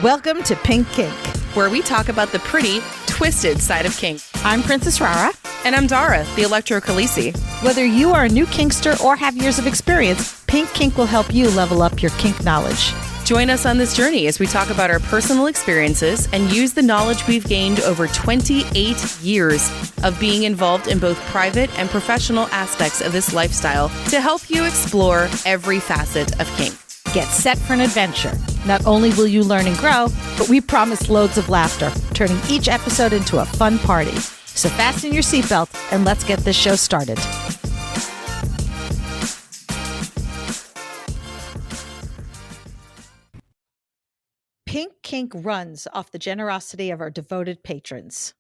Welcome to Pink Kink, where we talk about the pretty, twisted side of kink. I'm Princess Rara. And I'm Dara, the Electro Khaleesi. Whether you are a new kinkster or have years of experience, Pink Kink will help you level up your kink knowledge. Join us on this journey as we talk about our personal experiences and use the knowledge we've gained over 28 years of being involved in both private and professional aspects of this lifestyle to help you explore every facet of kink. Get set for an adventure. Not only will you learn and grow, but we promise loads of laughter, turning each episode into a fun party. So fasten your seatbelt and let's get this show started. Pink Kink runs off the generosity of our devoted patrons.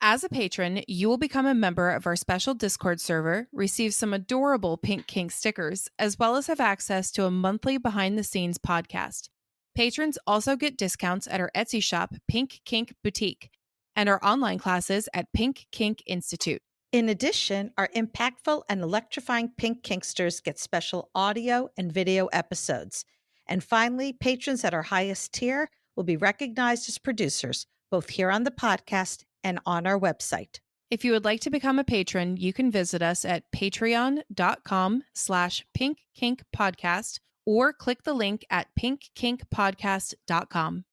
As a patron, you will become a member of our special Discord server, receive some adorable Pink Kink stickers, as well as have access to a monthly behind-the-scenes podcast. Patrons also get discounts at our Etsy shop, Pink Kink Boutique, and our online classes at Pink Kink Institute. In addition, our impactful and electrifying Pink Kinksters get special audio and video episodes. And finally, patrons at our highest tier will be recognized as producers, both here on the podcast and on our website. If you would like to become a patron, you can visit us at patreon.com/pinkkinkpodcast or click the link at pinkkinkpodcast.com.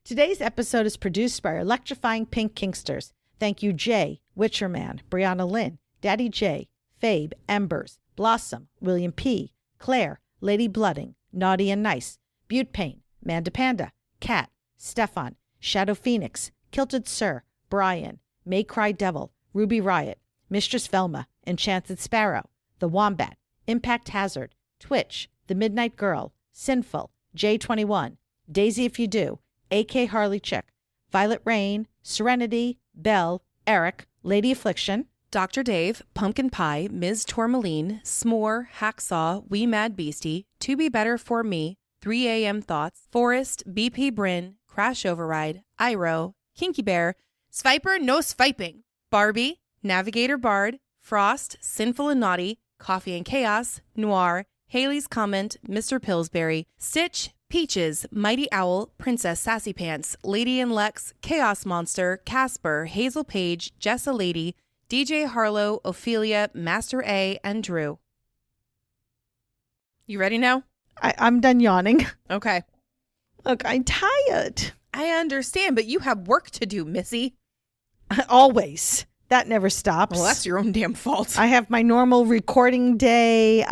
Today's episode is produced by our electrifying Pink Kinksters. Thank you, Jay, Witcherman, Brianna Lynn, Daddy J, Fabe, Embers, Blossom, William P., Claire, Lady Blooding, Naughty and Nice, Butte Pain, Manda Panda, Kat, Stefan, Shadow Phoenix, Kilted Sir, Brian, May Cry Devil, Ruby Riot, Mistress Velma, Enchanted Sparrow, The Wombat, Impact Hazard, Twitch, The Midnight Girl, Sinful, J21, Daisy If You Do, AK Harley Chick, Violet Rain, Serenity, Belle, Eric, Lady Affliction, Dr. Dave, Pumpkin Pie, Ms. Tourmaline, S'more, Hacksaw, Wee Mad Beastie, To Be Better For Me, 3 a.m. Thoughts, Forrest, BP Bryn, Crash Override, Iro, Kinky Bear, Sviper No Swiping, Barbie, Navigator Bard, Frost, Sinful and Naughty, Coffee and Chaos, Noir, Haley's Comment, Mr. Pillsbury, Stitch, Peaches, Mighty Owl, Princess Sassy Pants, Lady and Lex, Chaos Monster, Casper, Hazel Page, Jessa Lady, DJ Harlow, Ophelia, Master A, and Drew. You ready now? I'm done yawning. Okay. Look, I'm tired. I understand, but you have work to do, Missy. Always. That never stops. Well, that's your own damn fault. I have my normal recording day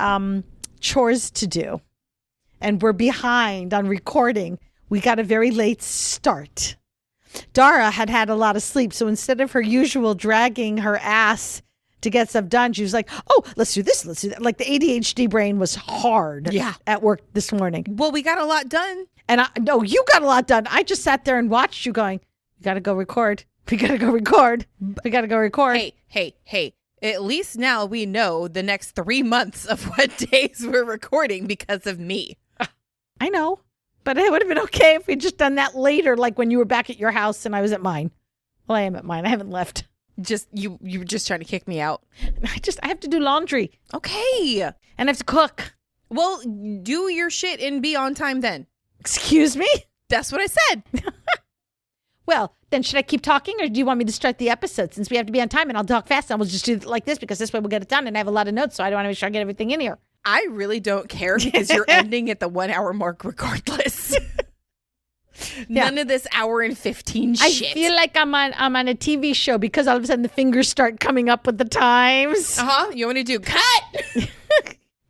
chores to do. And we're behind on recording. We got a very late start. Dara had a lot of sleep, so instead of her usual dragging her ass to get stuff done, she was like, oh, let's do this, let's do that. Like the ADHD brain was hard at work this morning. Well, we got a lot done. And no, you got a lot done. I just sat there and watched you going, we got to go record. We got to go record. We got to go record. Hey. At least now we know the next 3 months of what days we're recording because of me. I know. But it would have been okay if we'd just done that later, like when you were back at your house and I was at mine. Well, I am at mine. I haven't left. Just you were just trying to kick me out. I have to do laundry. Okay. And I have to cook. Well, do your shit and be on time then. Excuse me? That's what I said. Well, then should I keep talking or do you want me to start the episode since we have to be on time and I'll talk fast and we'll just do it like this because this way we'll get it done and I have a lot of notes so I don't want to make sure I get everything in here. I really don't care because you're ending at the 1 hour mark regardless. None of this hour and 15 shit. I feel like I'm on a TV show because all of a sudden the fingers start coming up with the times. You want me to do cut?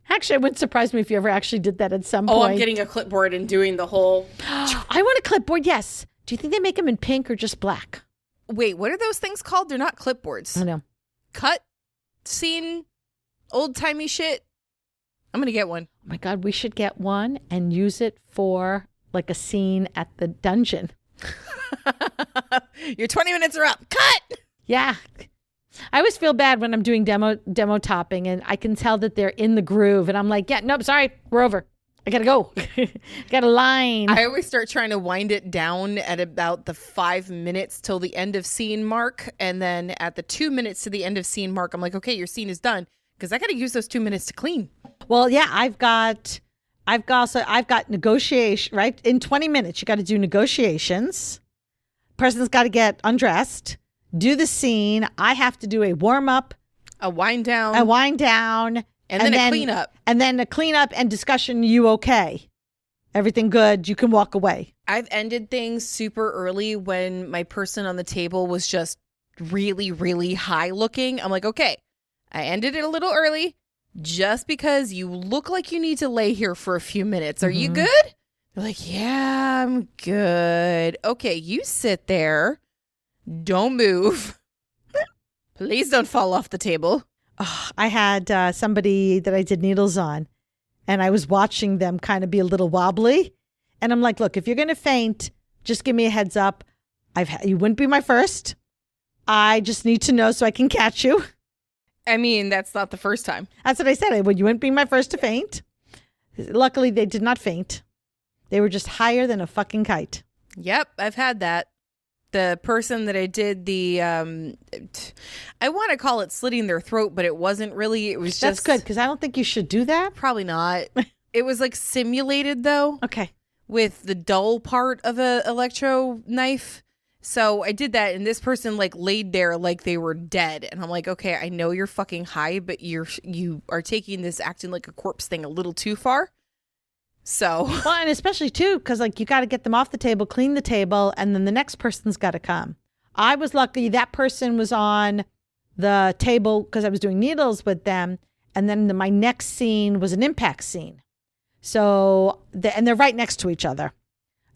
Actually, it wouldn't surprise me if you ever actually did that at some point. Oh, I'm getting a clipboard and doing the whole... I want a clipboard, yes. Do you think they make them in pink or just black? Wait, what are those things called? They're not clipboards. I know. Cut, scene, old-timey shit. I'm going to get one. Oh my God, we should get one and use it for like a scene at the dungeon. Your 20 minutes are up. Cut! Yeah. I always feel bad when I'm doing demo topping and I can tell that they're in the groove and I'm like, yeah, nope, sorry, we're over. I gotta go. Got a line. I always start trying to wind it down at about the 5 minutes till the end of scene mark. And then at the 2 minutes to the end of scene mark, I'm like, okay, your scene is done. Because I got to use those 2 minutes to clean. Well, yeah, I've got I've got negotiation, right? In 20 minutes, you got to do negotiations. Person's got to get undressed, do the scene. I have to do a warm up, A wind down. and then a cleanup. And then a cleanup and discussion. You okay? Everything good? You can walk away. I've ended things super early when my person on the table was just really, really high looking. I'm like, okay, I ended it a little early just because you look like you need to lay here for a few minutes. Are you good? They're like, yeah, I'm good. Okay, you sit there. Don't move. Please don't fall off the table. Oh, I had somebody that I did needles on, and I was watching them kind of be a little wobbly. And I'm like, look, if you're going to faint, just give me a heads up. You wouldn't be my first. I just need to know so I can catch you. I mean, that's not the first time. That's what I said. You wouldn't be my first to faint. Luckily, they did not faint. They were just higher than a fucking kite. Yep, I've had that. The person that I did I want to call it slitting their throat, but it wasn't really. It was just. That's good, because I don't think you should do that. Probably not. It was like simulated, though. Okay. With the dull part of a electro knife. So I did that, and this person like laid there like they were dead. And I'm like, okay, I know you're fucking high, but you are taking this acting like a corpse thing a little too far. So. Well, and especially too, because like you got to get them off the table, clean the table, and then the next person's got to come. I was lucky that person was on the table because I was doing needles with them. And then my next scene was an impact scene. So, and they're right next to each other.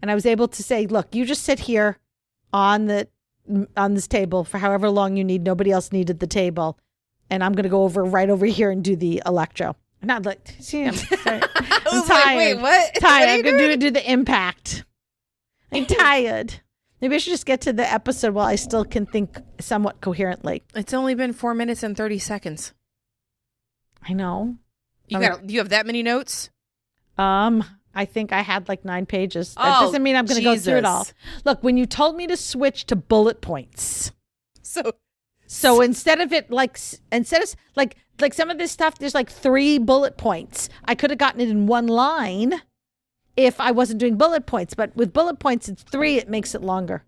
And I was able to say, look, you just sit here on this table for however long you need. Nobody else needed the table. And I'm going to go right over here and do the electro. Not like, see, I'm tired. Like, wait, what? Tired. I'm going to do the impact. I'm tired. Maybe I should just get to the episode while I still can think somewhat coherently. It's only been 4 minutes and 30 seconds. I know. You have that many notes? I think I had like 9 pages. That doesn't mean I'm going to go through it all. Look, when you told me to switch to bullet points. So instead of some of this stuff, there's like 3 bullet points. I could have gotten it in one line if I wasn't doing bullet points. But with bullet points, it's 3. It makes it longer.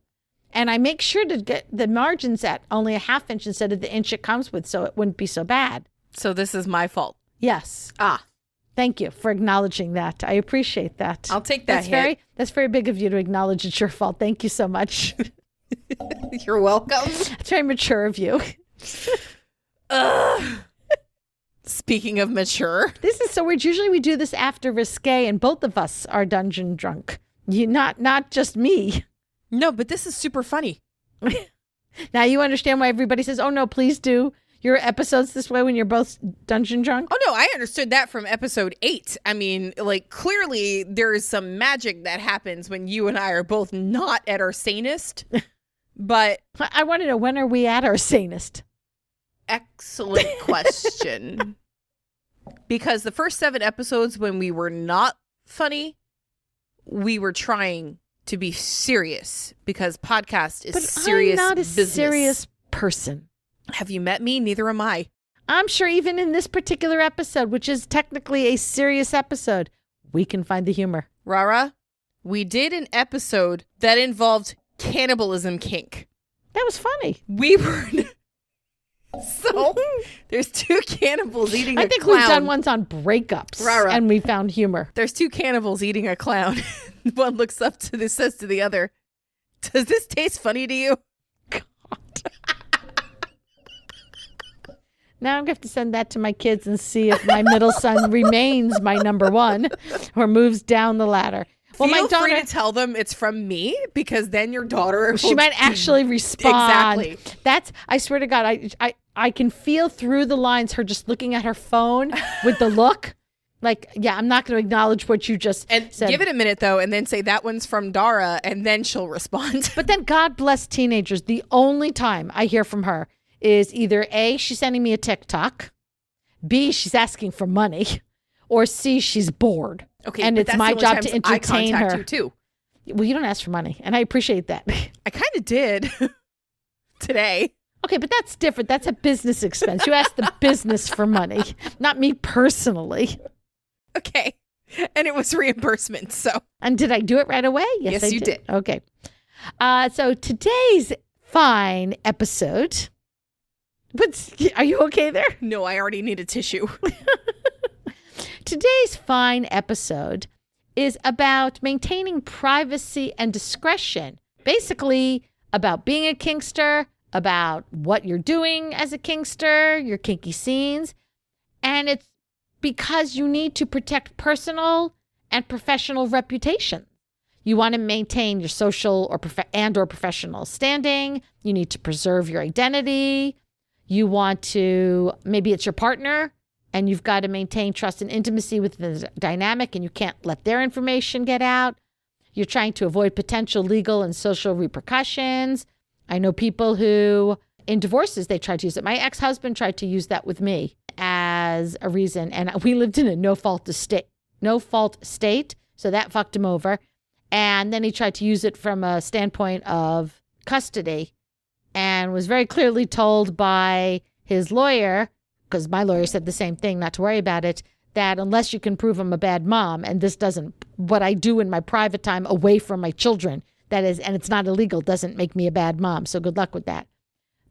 And I make sure to get the margins at only a 1/2 inch instead of the inch it comes with, so it wouldn't be so bad. So this is my fault. Yes. Thank you for acknowledging that. I appreciate that. I'll take that hit. That's very big of you to acknowledge it's your fault. Thank you so much. You're welcome. It's very mature of you. Speaking of mature. This is so weird. Usually we do this after Risque and both of us are dungeon drunk. Not just me. No, but this is super funny. Now you understand why everybody says, oh no, please do your episodes this way when you're both dungeon drunk? Oh no, I understood that from episode 8. I mean, like clearly there is some magic that happens when you and I are both not at our sanest. But I want to know, when are we at our sanest? Excellent question. Because the first 7 episodes when we were not funny, we were trying to be serious because podcast is serious. I'm not a business. Serious person. Have you met me? Neither am I. I'm sure even in this particular episode, which is technically a serious episode, we can find the humor. Rara, we did an episode that involved cannibalism kink. That was funny. We were... So, there's 2 cannibals eating a clown. I think we've done ones on breakups, Rara. And we found humor. There's 2 cannibals eating a clown. One looks up to this, says to the other, does this taste funny to you? God. Now I'm going to have to send that to my kids and see if my middle son remains my number 1 or moves down the ladder. Well, Feel my daughter, free to tell them it's from me, because then your daughter... She might actually respond. Exactly. I swear to God, I can feel through the lines her just looking at her phone with the look. Like, yeah, I'm not going to acknowledge what you just said. Give it a minute, though, and then say that one's from Dara, and then she'll respond. But then God bless teenagers. The only time I hear from her is either A, she's sending me a TikTok, B, she's asking for money, or C, she's bored. Okay, and it's my job to entertain her. You too. Well, you don't ask for money, and I appreciate that. I kind of did today. Okay, but that's different. That's a business expense. You ask the business for money, not me personally. Okay. And it was reimbursement. So, And did I do it right away? Yes, I you did. Okay. So today's fine episode. Are you okay there? no, I already need a tissue. Today's fine episode is about maintaining privacy and discretion. Basically, about being a kinkster, about what you're doing as a kinkster, your kinky scenes. And it's because you need to protect personal and professional reputation. You want to maintain your social or professional standing. You need to preserve your identity. You want to, maybe it's your partner, and you've got to maintain trust and intimacy with the dynamic, and you can't let their information get out. You're trying to avoid potential legal and social repercussions. I know people who, in divorces, they tried to use it. My ex-husband tried to use that with me as a reason, and we lived in a no-fault state, so that fucked him over. And then he tried to use it from a standpoint of custody and was very clearly told by his lawyer, because my lawyer said the same thing, not to worry about it, that unless you can prove I'm a bad mom, and this doesn't, what I do in my private time away from my children, that is, and it's not illegal, doesn't make me a bad mom. So good luck with that.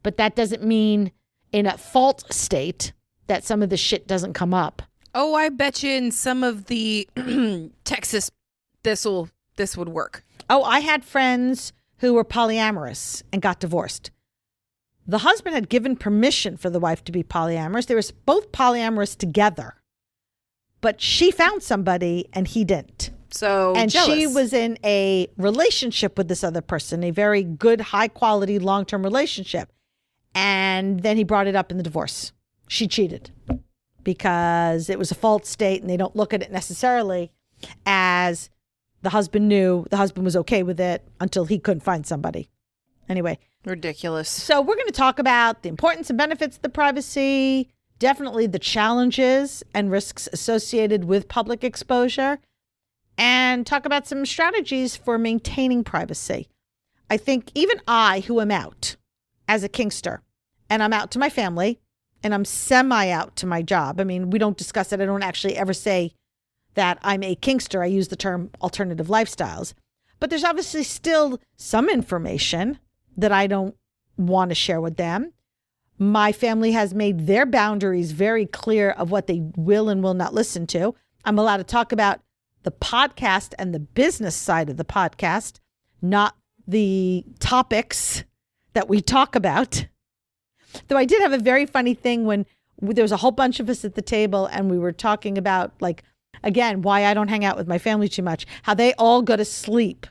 But that doesn't mean in a fault state that some of the shit doesn't come up. Oh, I bet you in some of the Texas, this would work. Oh, I had friends who were polyamorous and got divorced. The husband had given permission for the wife to be polyamorous. They were both polyamorous together, but she found somebody and he didn't. So and jealous. She was in a relationship with this other person, a very good, high quality, long-term relationship. And then he brought it up in the divorce. She cheated because it was a fault state, and they don't look at it necessarily as the husband knew, the husband was okay with it until he couldn't find somebody. Anyway. Ridiculous. So we're going to talk about the importance and benefits of the privacy, definitely the challenges and risks associated with public exposure, and talk about some strategies for maintaining privacy. I think even I, who am out as a kinkster, and I'm out to my family, and I'm semi-out to my job. I mean, we don't discuss it. I don't actually ever say that I'm a kinkster. I use the term alternative lifestyles. But there's obviously still some information that I don't want to share with them. My family has made their boundaries very clear of what they will and will not listen to. I'm allowed to talk about the podcast and the business side of the podcast, not the topics that we talk about. Though I did have a very funny thing when there was a whole bunch of us at the table and we were talking about, like, again, why I don't hang out with my family too much, how they all go to sleep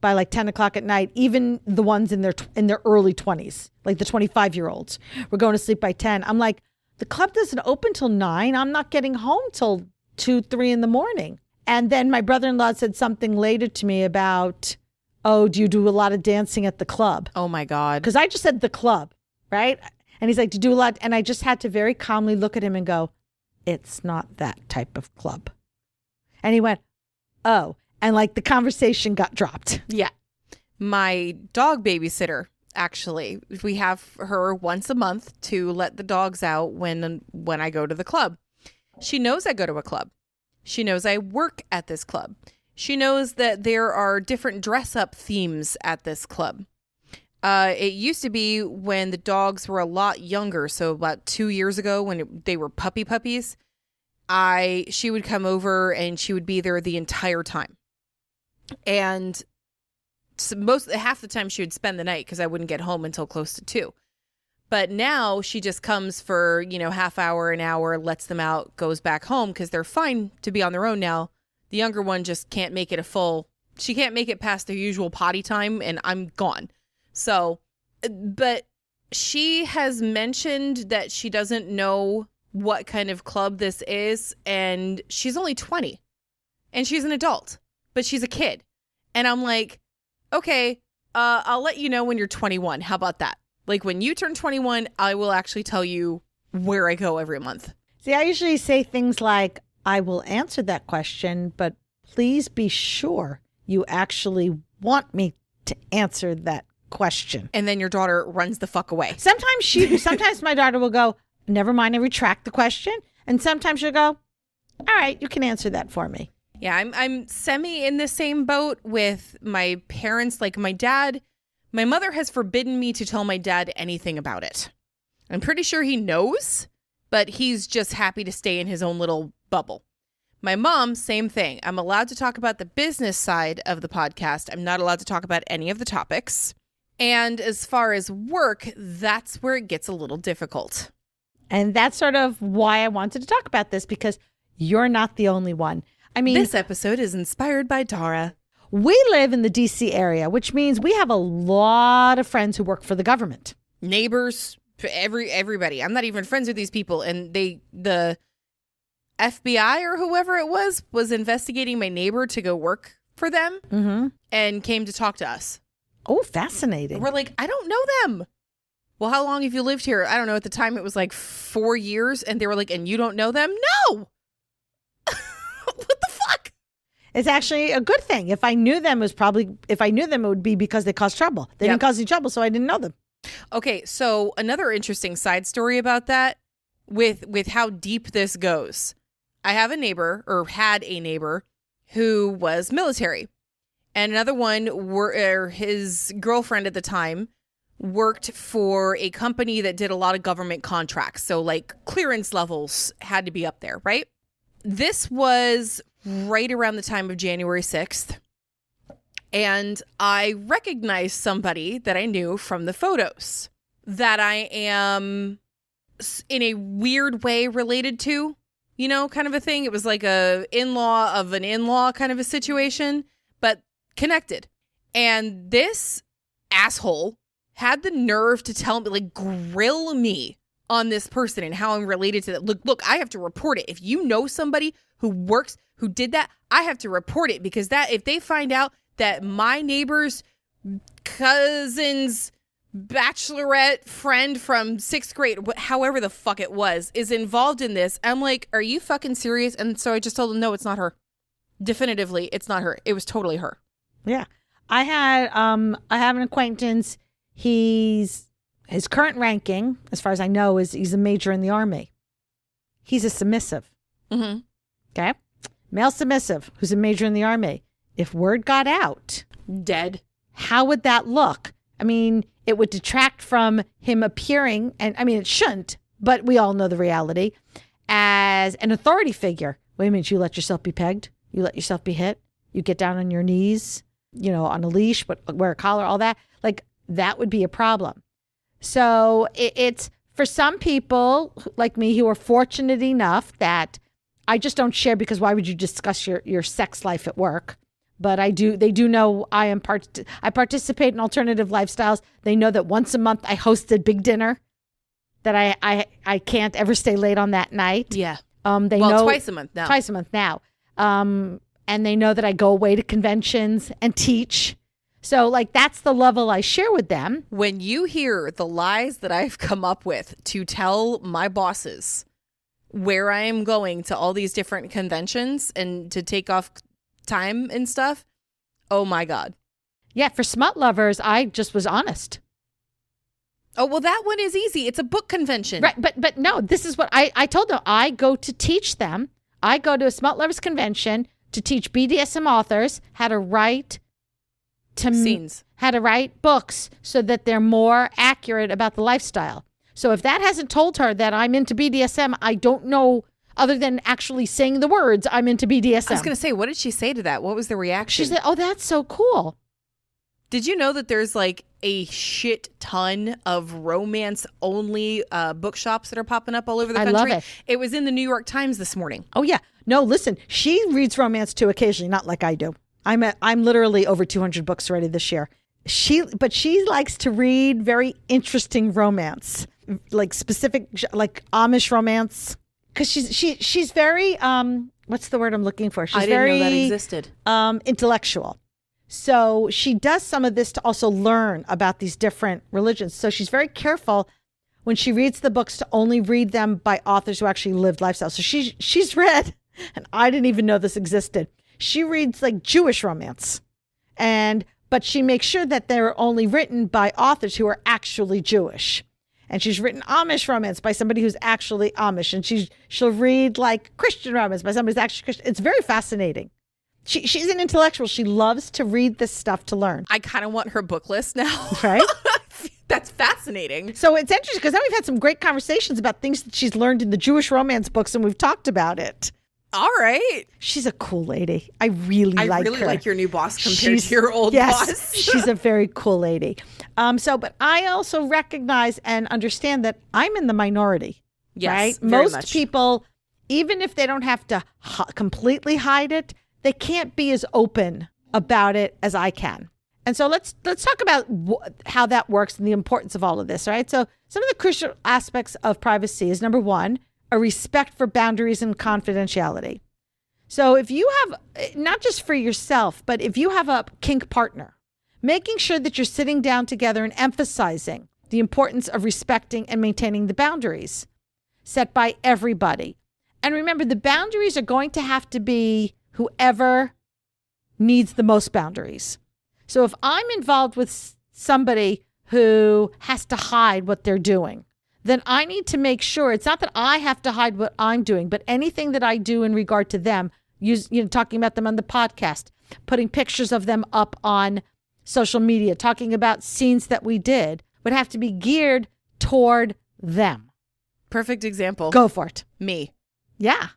by like 10 o'clock at night, even the ones in their early 20s, like the 25-year-olds were going to sleep by 10. I'm like, the club doesn't open till 9. I'm not getting home till 2, 3 in the morning. And then my brother-in-law said something later to me about, oh, do you do a lot of dancing at the club? Oh my God. Because I just said the club, right? And he's like, do you do a lot? And I just had to very calmly look at him and go, it's not that type of club. And he went, oh. And like the conversation got dropped. Yeah. My dog babysitter, actually, we have her once a month to let the dogs out when I go to the club. She knows I go to a club. She knows I work at this club. She knows that there are different dress up themes at this club. It used to be when the dogs were a lot younger. So about 2 years ago when they were puppies, she would come over and she would be there the entire time. And half the time she would spend the night because I wouldn't get home until close to 2. But now she just comes for, half hour, an hour, lets them out, goes back home because they're fine to be on their own now. The younger one just can't make it she can't make it past their usual potty time and I'm gone. So, but she has mentioned that she doesn't know what kind of club this is, and she's only 20 and she's an adult, but she's a kid. And I'm like, okay, I'll let you know when you're 21. How about that? Like when you turn 21, I will actually tell you where I go every month. See, I usually say things like, I will answer that question, but please be sure you actually want me to answer that question. And then your daughter runs the fuck away. Sometimes my daughter will go, never mind, I retract the question. And sometimes she'll go, all right, you can answer that for me. Yeah, I'm semi in the same boat with my parents. Like my mother has forbidden me to tell my dad anything about it. I'm pretty sure he knows, but he's just happy to stay in his own little bubble. My mom, same thing. I'm allowed to talk about the business side of the podcast. I'm not allowed to talk about any of the topics. And as far as work, that's where it gets a little difficult. And that's sort of why I wanted to talk about this, because you're not the only one. I mean, this episode is inspired by Tara. We live in the DC area, which means we have a lot of friends who work for the government. Neighbors, everybody. I'm not even friends with these people. And the FBI or whoever it was investigating my neighbor to go work for them and came to talk to us. Oh, fascinating. We're like, I don't know them. Well, how long have you lived here? I don't know. At the time, it was like 4 years. And they were like, and you don't know them? No. What the fuck? It's actually a good thing. If I knew them, it would be because they caused trouble. They didn't cause any trouble, so I didn't know them. Okay, so another interesting side story about that with how deep this goes. I have a neighbor, or had a neighbor, who was military. And another one, his girlfriend at the time, worked for a company that did a lot of government contracts. So like clearance levels had to be up there, right? This was right around the time of January 6th. And I recognized somebody that I knew from the photos that I am in a weird way related to, kind of a thing. It was like a in-law of an in-law kind of a situation, but connected. And this asshole had the nerve to tell me, like, grill me on this person and how I'm related to that. Look, I have to report it. If you know somebody who did that, I have to report it, because if they find out that my neighbor's cousin's bachelorette friend from 6th grade, however the fuck it was, is involved in this, I'm like, are you fucking serious? And so I just told him, no, it's not her. Definitively, it's not her. It was totally her. Yeah. I have an acquaintance. His current ranking, as far as I know, is he's a major in the Army. He's a submissive. Mm-hmm. Okay? Male submissive who's a major in the Army. If word got out, dead. How would that look? I mean, it would detract from him appearing, and I mean, it shouldn't, but we all know the reality, as an authority figure. Wait a minute, you let yourself be pegged? You let yourself be hit? You get down on your knees, on a leash, but wear a collar, all that? Like, that would be a problem. So it's for some people like me who are fortunate enough that I just don't share, because why would you discuss your sex life at work? But they do know I participate in alternative lifestyles. They know that once a month I host a big dinner, that I can't ever stay late on that night. Yeah. They know twice a month now. Twice a month now. And they know that I go away to conventions and teach. So like, that's the level I share with them. When you hear the lies that I've come up with to tell my bosses where I am going to all these different conventions and to take off time and stuff, oh my God. Yeah, for smut lovers, I just was honest. Oh, well, that one is easy. It's a book convention. Right, but no, this is what I told them. I go to teach them. I go to a smut lovers convention to teach BDSM authors how to write scenes, how to write books so that they're more accurate about the lifestyle. So if that hasn't told her that I'm into BDSM, I don't know, other than actually saying the words, I'm into BDSM. I was going to say, what did she say to that? What was the reaction? She said, oh, that's so cool. Did you know that there's like a shit ton of romance-only bookshops that are popping up all over the country? I love it. It was in the New York Times this morning. Oh, yeah. No, listen, she reads romance too occasionally, not like I do. I'm literally over 200 books already this year. But she likes to read very interesting romance, like specific, like Amish romance. Because she's very, what's the word I'm looking for? She's I didn't very know that existed. Intellectual. So she does some of this to also learn about these different religions. So she's very careful when she reads the books to only read them by authors who actually lived lifestyles. So she's read, and I didn't even know this existed. She reads like Jewish romance, but she makes sure that they're only written by authors who are actually Jewish. And she's written Amish romance by somebody who's actually Amish. And she'll read like Christian romance by somebody who's actually Christian. It's very fascinating. She's an intellectual. She loves to read this stuff to learn. I kind of want her book list now. Right? That's fascinating. So it's interesting because now we've had some great conversations about things that she's learned in the Jewish romance books, and we've talked about it. All right. She's a cool lady. I really like her. I really like your new boss compared to your old boss. She's a very cool lady. But I also recognize and understand that I'm in the minority. Yes, right? very Most much. people, even if they don't have to completely hide it, they can't be as open about it as I can. And so let's talk about how that works and the importance of all of this, right? So some of the crucial aspects of privacy is, number one, a respect for boundaries and confidentiality. So if you have, not just for yourself, but if you have a kink partner, making sure that you're sitting down together and emphasizing the importance of respecting and maintaining the boundaries set by everybody. And remember, the boundaries are going to have to be whoever needs the most boundaries. So if I'm involved with somebody who has to hide what they're doing, then I need to make sure it's not that I have to hide what I'm doing, but anything that I do in regard to them, talking about them on the podcast, putting pictures of them up on social media, talking about scenes that we did, would have to be geared toward them. Perfect example. Go for it. Me. Yeah.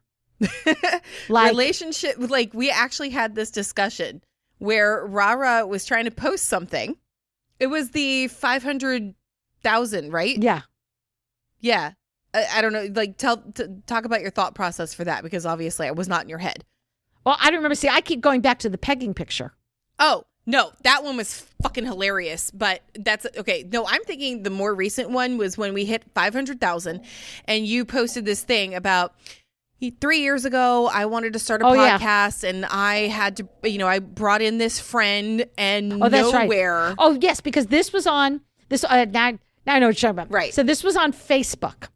Relationship, like we actually had this discussion where Rara was trying to post something. It was the 500,000, right? Yeah. Yeah. I don't know. Like, talk about your thought process for that, because obviously I was not in your head. Well, I don't remember. See, I keep going back to the pegging picture. Oh, no, that one was fucking hilarious, but that's okay. No, I'm thinking the more recent one was when we hit 500,000 and you posted this thing about 3 years ago, I wanted to start a podcast and I had to, I brought in this friend and that's nowhere. Right. Oh, yes, because this was on this. Now I know what you're talking about. Right. So this was on Facebook,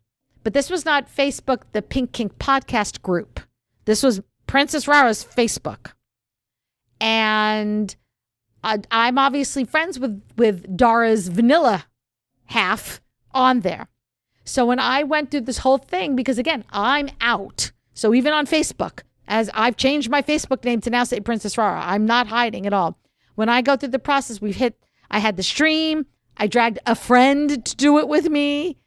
but this was not Facebook, the Pink Kink podcast group. This was Princess Rara's Facebook. And I'm obviously friends with Dara's vanilla half on there. So when I went through this whole thing, because again, I'm out. So even on Facebook, as I've changed my Facebook name to now say Princess Rara, I'm not hiding at all. When I go through the process, I had the stream, I dragged a friend to do it with me,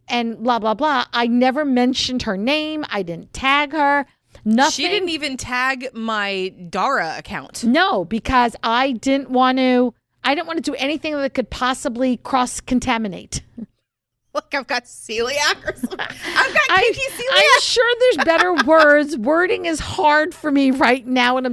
and blah, blah, blah. I never mentioned her name. I didn't tag her. Nothing. She didn't even tag my Dara account. No, because I didn't want to do anything that could possibly cross-contaminate. Look, I've got celiac or something. I've got kinky celiac. I'm sure there's better words. Wording is hard for me right now, and I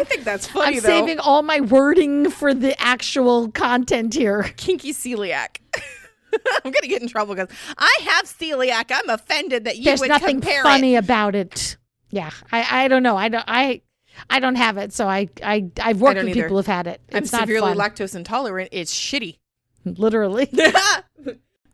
think that's funny, I'm saving all my wording for the actual content here. Kinky celiac. I'm going to get in trouble because I have celiac. I'm offended that you There's would nothing compare funny it. about it. Yeah, I don't know. I don't have it, so I've worked with people who've had it. It's I'm not severely fun. lactose intolerant. It's shitty. Literally.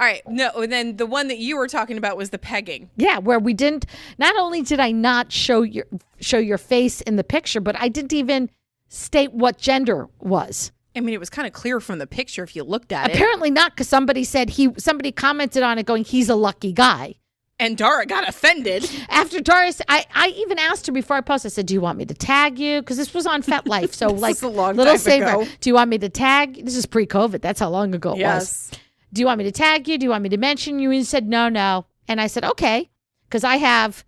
All right. No, and then the one that you were talking about was the pegging. Yeah, where we didn't. Not only did I not show your face in the picture, but I didn't even state what gender was. I mean, it was kind of clear from the picture if you looked at it. Apparently not, because somebody commented on it going, he's a lucky guy. And Dara got offended. After Dara, I even asked her before I posted, I said, do you want me to tag you? Because this was on FetLife. So this like is a long little time saver. ago. Do you want me to tag? This is pre-COVID. That's how long ago it Yes. was. Do you want me to tag you? Do you want me to mention you? And you said, no. And I said, okay. Because I have,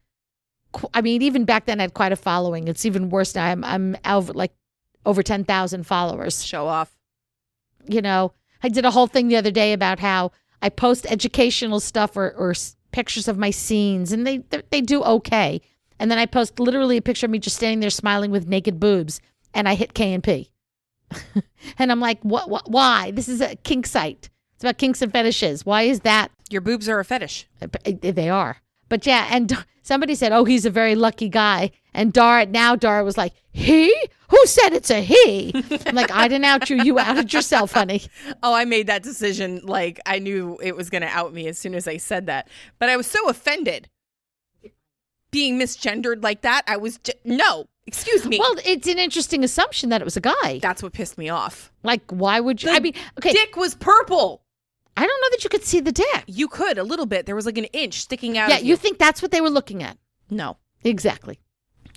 even back then I had quite a following. It's even worse now. I'm over 10,000 followers. Show off. I did a whole thing the other day about how I post educational stuff or pictures of my scenes, and they do okay. And then I post literally a picture of me just standing there smiling with naked boobs, and I hit K&P. And I'm like, what? Why? This is a kink site. It's about kinks and fetishes. Why is that? Your boobs are a fetish. They are. But yeah, and somebody said, oh, he's a very lucky guy. And Dara was like, he? Who said it's a he? I'm like, I didn't out you. You outed yourself, honey. Oh, I made that decision. Like, I knew it was going to out me as soon as I said that. But I was so offended. Being misgendered like that, I was no, excuse me. Well, it's an interesting assumption that it was a guy. That's what pissed me off. Like, why would you? Okay. Dick was purple. I don't know that you could see the dick. You could a little bit. There was like an inch sticking out. Yeah, of you think that's what they were looking at? No. Exactly.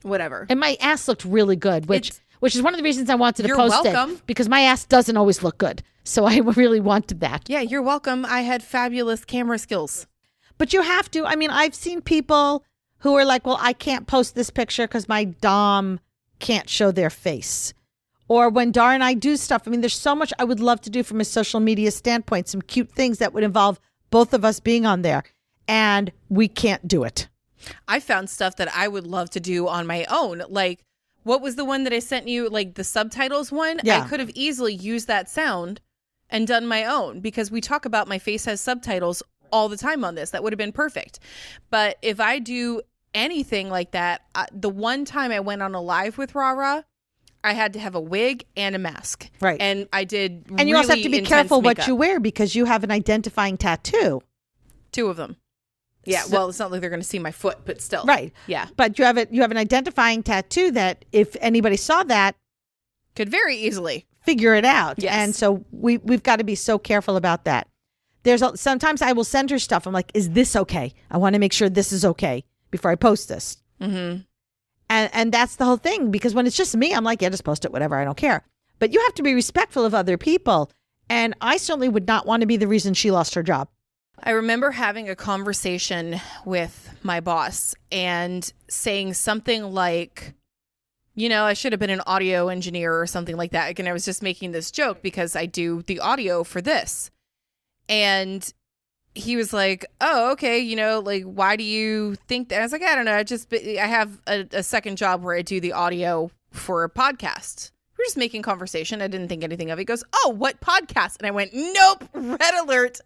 Whatever. And my ass looked really good, which is one of the reasons I wanted to You're post welcome. it, because my ass doesn't always look good. So I really wanted that. Yeah, you're welcome. I had fabulous camera skills. But you have to. I mean, I've seen people who are like, well, I can't post this picture because my dom can't show their face. Or when Dar and I do stuff, I mean, there's so much I would love to do from a social media standpoint, some cute things that would involve both of us being on there. And we can't do it. I found stuff that I would love to do on my own. Like, what was the one that I sent you? Like the subtitles one? Yeah. I could have easily used that sound and done my own, because we talk about my face has subtitles all the time on this. That would have been perfect. But if I do anything like that, the one time I went on a live with Rara, I had to have a wig and a mask. Right. And I did And you also have to be careful what makeup. you wear, because you have an identifying tattoo. 2 of them. Yeah, So- well, it's not like they're going to see my foot, but still. Right. Yeah. But you have an identifying tattoo that if anybody saw that, Could very easily. figure it out. Yes. And so we've got to be so careful about that. Sometimes I will send her stuff. I'm like, is this okay? I want to make sure this is okay before I post this. Mm-hmm. And that's the whole thing, because when it's just me, I'm like, yeah, just post it, whatever. I don't care. But you have to be respectful of other people. And I certainly would not want to be the reason she lost her job. I remember having a conversation with my boss and saying something like, you know, I should have been an audio engineer or something like that. And I was just making this joke because I do the audio for this. And he was like, oh, okay, you know, like, why do you think that? I was like, I don't know. I have a second job where I do the audio for a podcast. We're just making conversation. I didn't think anything of it. He goes, oh, what podcast? And I went, nope, red alert,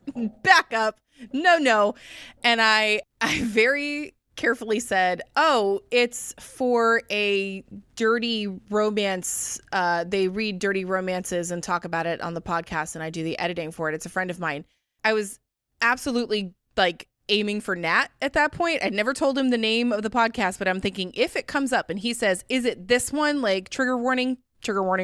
back up. No. And I very carefully said, oh, it's for a dirty romance. They read dirty romances and talk about it on the podcast, and I do the editing for it. It's a friend of mine. I was absolutely like aiming for Nat at that point. I'd never told him the name of the podcast, but I'm thinking, if it comes up and he says, is it this one? Like, trigger warning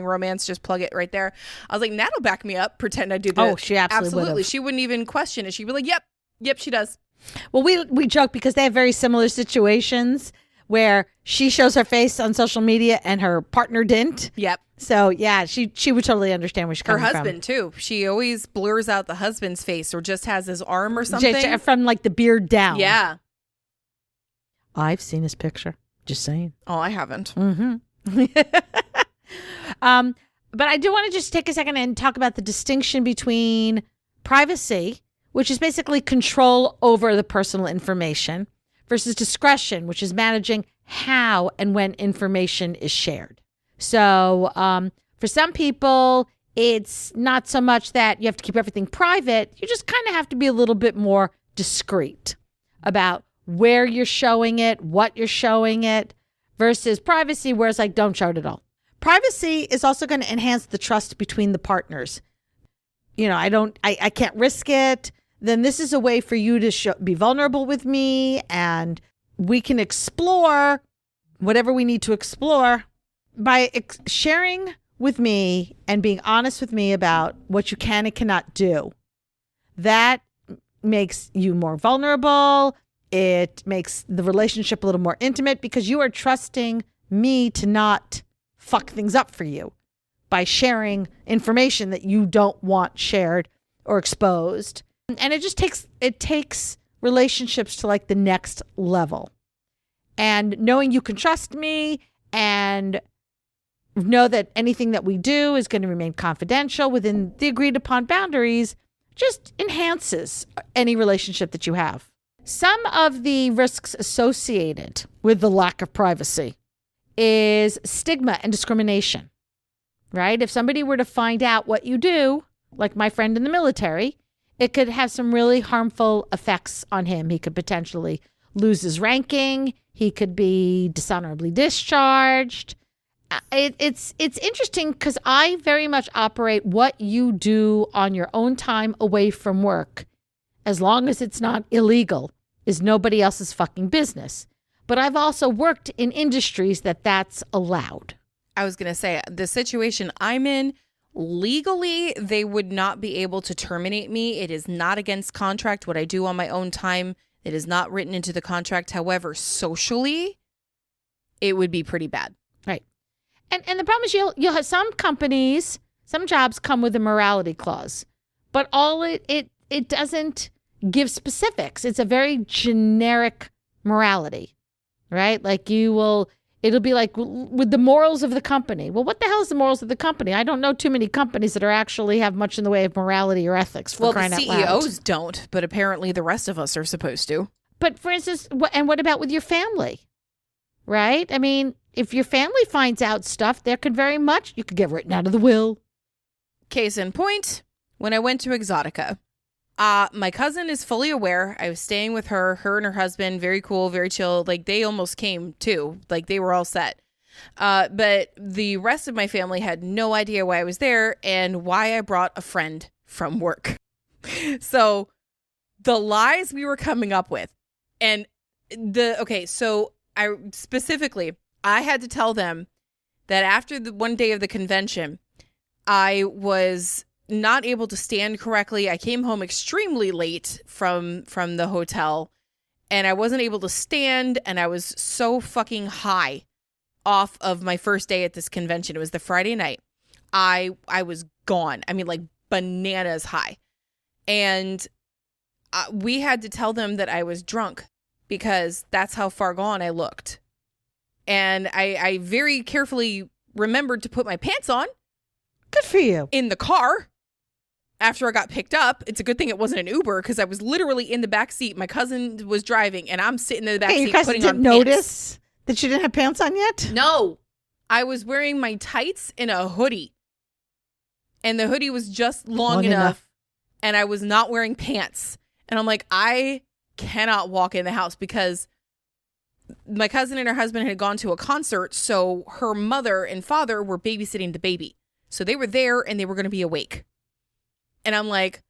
romance, just plug it right there. I was like, Nat will back me up, pretend I do the Oh, she absolutely would've. She wouldn't even question it. She'd be like, yep, she does. Well, we joke because they have very similar situations where she shows her face on social media and her partner didn't. Yep. So yeah, she would totally understand where she's Her coming from. husband too. She always blurs out the husband's face or just has his arm or something. From like the beard down. Yeah. I've seen his picture. Just saying. Oh, I haven't. Mm-hmm. But I do want to just take a second and talk about the distinction between privacy, which is basically control over the personal information, versus discretion, which is managing how and when information is shared. So for some people, it's not so much that you have to keep everything private. You just kind of have to be a little bit more discreet about where you're showing it, what you're showing it, versus privacy, where it's like, don't show it at all. Privacy is also going to enhance the trust between the partners. You know, I can't risk it. Then this is a way for you to be vulnerable with me, and we can explore whatever we need to explore by sharing with me and being honest with me about what you can and cannot do. That makes you more vulnerable. It makes the relationship a little more intimate because you are trusting me to not fuck things up for you by sharing information that you don't want shared or exposed. And it just takes relationships to like the next level. And knowing you can trust me and know that anything that we do is going to remain confidential within the agreed upon boundaries just enhances any relationship that you have. Some of the risks associated with the lack of privacy is stigma and discrimination, right? If somebody were to find out what you do, like my friend in the military, it could have some really harmful effects on him. He could potentially lose his ranking. He could be dishonorably discharged. It's interesting because I very much operate what you do on your own time away from work, as long as it's not illegal, is nobody else's fucking business. But I've also worked in industries that's allowed. I was going to say, the situation I'm in, legally, they would not be able to terminate me. It is not against contract. What I do on my own time, it is not written into the contract. However, socially, it would be pretty bad. Right. And the problem is you'll have some companies, some jobs come with a morality clause, but all it doesn't give specifics. It's a very generic morality, right? Like it'll be like with the morals of the company. Well, what the hell is the morals of the company? I don't know too many companies that are actually have much in the way of morality or ethics for crying out loud. Well, the CEOs don't, but apparently the rest of us are supposed to. But for instance, and what about with your family, right? I mean, if your family finds out stuff, you could get written out of the will. Case in point, when I went to Exotica, my cousin is fully aware. I was staying with her and her husband, very cool, very chill. Like, they almost came too. Like, they were all set. But the rest of my family had no idea why I was there and why I brought a friend from work. So the lies we were coming up with, and so I had to tell them that after the one day of the convention, I was not able to stand correctly. I came home extremely late from the hotel, and I wasn't able to stand, and I was so fucking high off of my first day at this convention. It was the Friday night. I was gone. I mean, like, bananas high. And we had to tell them that I was drunk because that's how far gone I looked. And I very carefully remembered to put my pants on. Good for you. In the car. After I got picked up. It's a good thing it wasn't an Uber because I was literally in the back seat. My cousin was driving and I'm sitting in the back seat putting on pants. You guys didn't notice that you didn't have pants on yet? No. I was wearing my tights and a hoodie. And the hoodie was just long enough. And I was not wearing pants. And I'm like, I cannot walk in the house because my cousin and her husband had gone to a concert. So her mother and father were babysitting the baby. So they were there and they were going to be awake. And I'm like,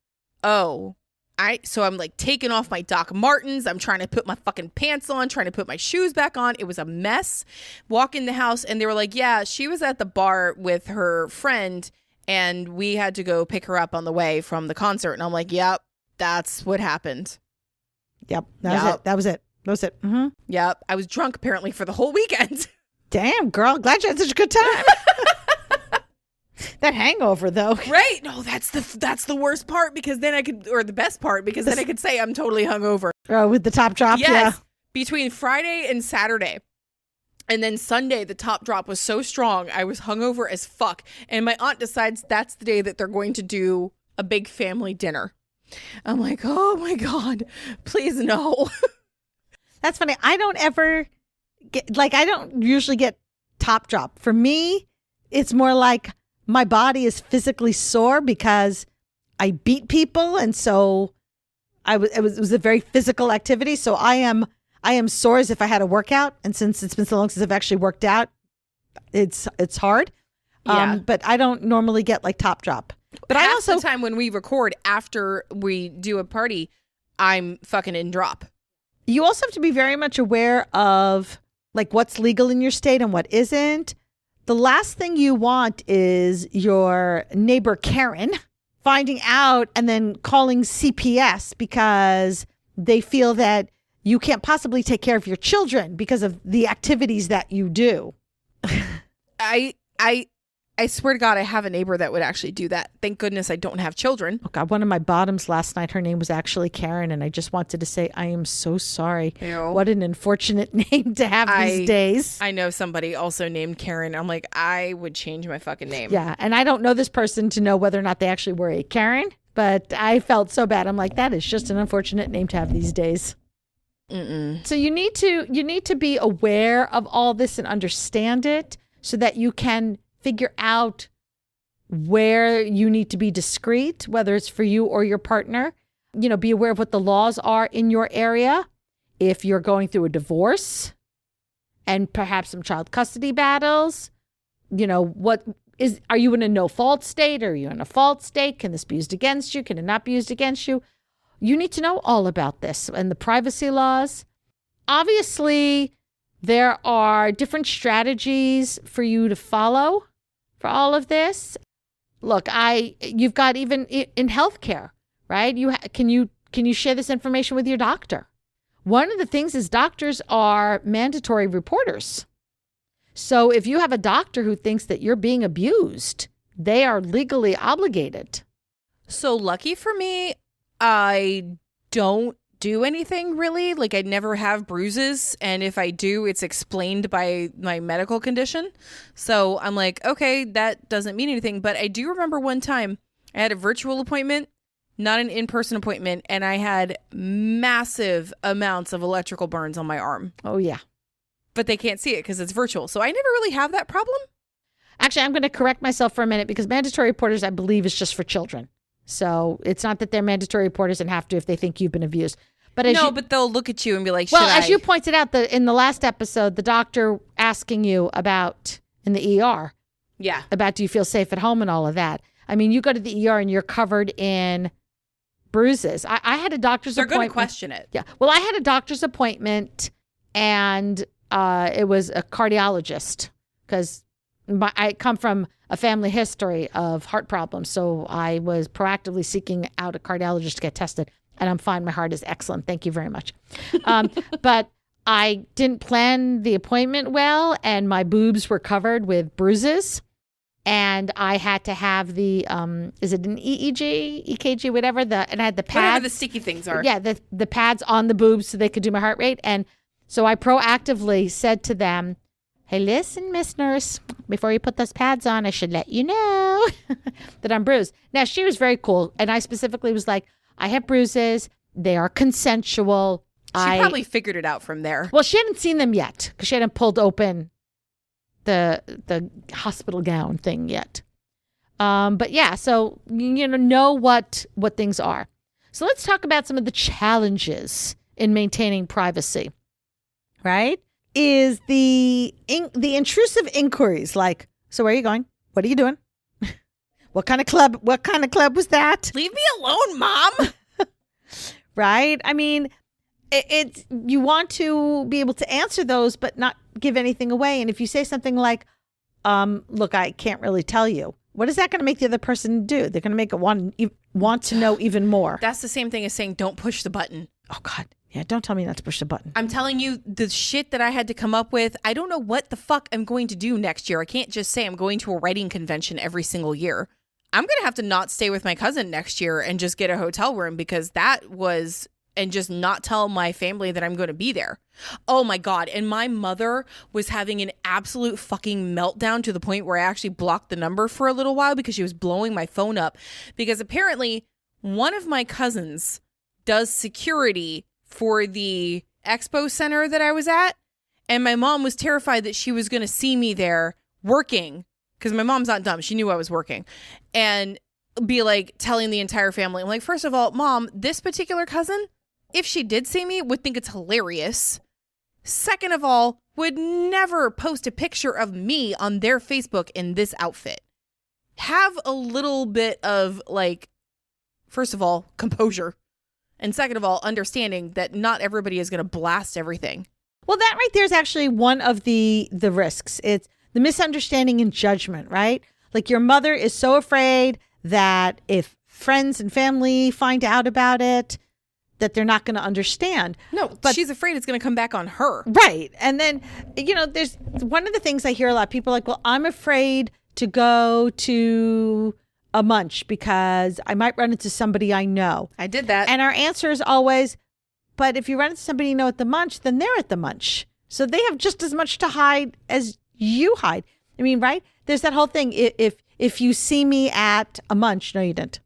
so I'm like taking off my Doc Martens. I'm trying to put my fucking pants on, trying to put my shoes back on. It was a mess. Walk in the house and they were like, yeah, she was at the bar with her friend and we had to go pick her up on the way from the concert. And I'm like, yep, that's what happened. Yep. That was it. Mm-hmm. Yep. I was drunk apparently for the whole weekend. Damn, girl. Glad you had such a good time. That hangover, though. Right. No, that's the worst part because then the best part because then I could say I'm totally hungover. With the top drop, yes. Yeah. Between Friday and Saturday. And then Sunday, the top drop was so strong, I was hungover as fuck. And my aunt decides that's the day that they're going to do a big family dinner. I'm like, oh my God, please no. That's funny. I don't usually get top drop. For me, it's more like my body is physically sore because I beat people. And so it was a very physical activity. So I am sore as if I had a workout. And since it's been so long since I've actually worked out, it's hard. Yeah. But I don't normally get like top drop. But half I also the time when we record after we do a party, I'm fucking in drop. You also have to be very much aware of like what's legal in your state and what isn't. The last thing you want is your neighbor Karen finding out and then calling CPS because they feel that you can't possibly take care of your children because of the activities that you do. I swear to God, I have a neighbor that would actually do that. Thank goodness I don't have children. Oh God, one of my bottoms last night, her name was actually Karen, and I just wanted to say, I am so sorry. Ew. What an unfortunate name to have these days. I know somebody also named Karen. I'm like, I would change my fucking name. Yeah, and I don't know this person to know whether or not they actually were a Karen, but I felt so bad. I'm like, that is just an unfortunate name to have these days. Mm-mm. So you need to be aware of all this and understand it so that you can figure out where you need to be discreet, whether it's for you or your partner. You know, be aware of what the laws are in your area. If you're going through a divorce and perhaps some child custody battles, you know, are you in a no fault state? Are you in a fault state? Can this be used against you? Can it not be used against you? You need to know all about this and the privacy laws. Obviously, there are different strategies for you to follow for all of this. Look, you've got even in healthcare, right? Can you share this information with your doctor? One of the things is doctors are mandatory reporters So if you have a doctor who thinks that you're being abused, they are legally obligated. So lucky for me, I don't do anything really. Like I never have bruises. And if I do, it's explained by my medical condition. So I'm like, okay, that doesn't mean anything. But I do remember one time I had a virtual appointment, not an in-person appointment, and I had massive amounts of electrical burns on my arm. Oh, yeah. But they can't see it because it's virtual. So I never really have that problem. Actually, I'm going to correct myself for a minute because mandatory reporters, I believe, is just for children. So it's not that they're mandatory reporters and have to if they think you've been abused. But but they'll look at you and be like, as you pointed out, in the last episode, the doctor asking you about in the ER. Yeah. About do you feel safe at home and all of that. I mean, you go to the ER and you're covered in bruises. I had a doctor's appointment. They're going to question it. Yeah. Well, I had a doctor's appointment and it was a cardiologist because I come from a family history of heart problems. So I was proactively seeking out a cardiologist to get tested. And I'm fine. My heart is excellent. Thank you very much. But I didn't plan the appointment well, and my boobs were covered with bruises. And I had to have the, is it an EEG, EKG, whatever, and I had the pads. Whatever the sticky things are. Yeah, the pads on the boobs so they could do my heart rate. And so I proactively said to them, hey, listen, Miss Nurse, before you put those pads on, I should let you know that I'm bruised. Now, she was very cool. And I specifically was like, I have bruises. They are consensual. She probably figured it out from there. Well, she hadn't seen them yet because she hadn't pulled open the hospital gown thing yet. But yeah, so know what things are. So let's talk about some of the challenges in maintaining privacy. Right? Is the intrusive inquiries like, so where are you going? What are you doing? What kind of club was that? Leave me alone, Mom. Right? I mean, it's you want to be able to answer those, but not give anything away. And if you say something like, look, I can't really tell you, what is that going to make the other person do? They're going to make it want to know even more. That's the same thing as saying, don't push the button. Oh, God. Yeah, don't tell me not to push the button. I'm telling you, the shit that I had to come up with, I don't know what the fuck I'm going to do next year. I can't just say I'm going to a writing convention every single year. I'm going to have to not stay with my cousin next year and just get a hotel room because and just not tell my family that I'm going to be there. Oh my God. And my mother was having an absolute fucking meltdown to the point where I actually blocked the number for a little while because she was blowing my phone up because apparently one of my cousins does security for the expo center that I was at. And my mom was terrified that she was going to see me there working because my mom's not dumb. She knew I was working and be like telling the entire family. I'm like, first of all, Mom, this particular cousin, if she did see me, would think it's hilarious. Second of all, would never post a picture of me on their Facebook in this outfit. Have a little bit of like, first of all, composure. And second of all, understanding that not everybody is going to blast everything. Well, that right there is actually one of the risks. It's the misunderstanding and judgment, right? Like your mother is so afraid that if friends and family find out about it, that they're not going to understand. No, but she's afraid it's going to come back on her. Right. And then, there's one of the things I hear a lot. People are like, well, I'm afraid to go to a munch because I might run into somebody I know. I did that. And our answer is always, but if you run into somebody you know at the munch, then they're at the munch. So they have just as much to hide as you hide. I mean, right? There's that whole thing. If you see me at a munch, no, you didn't.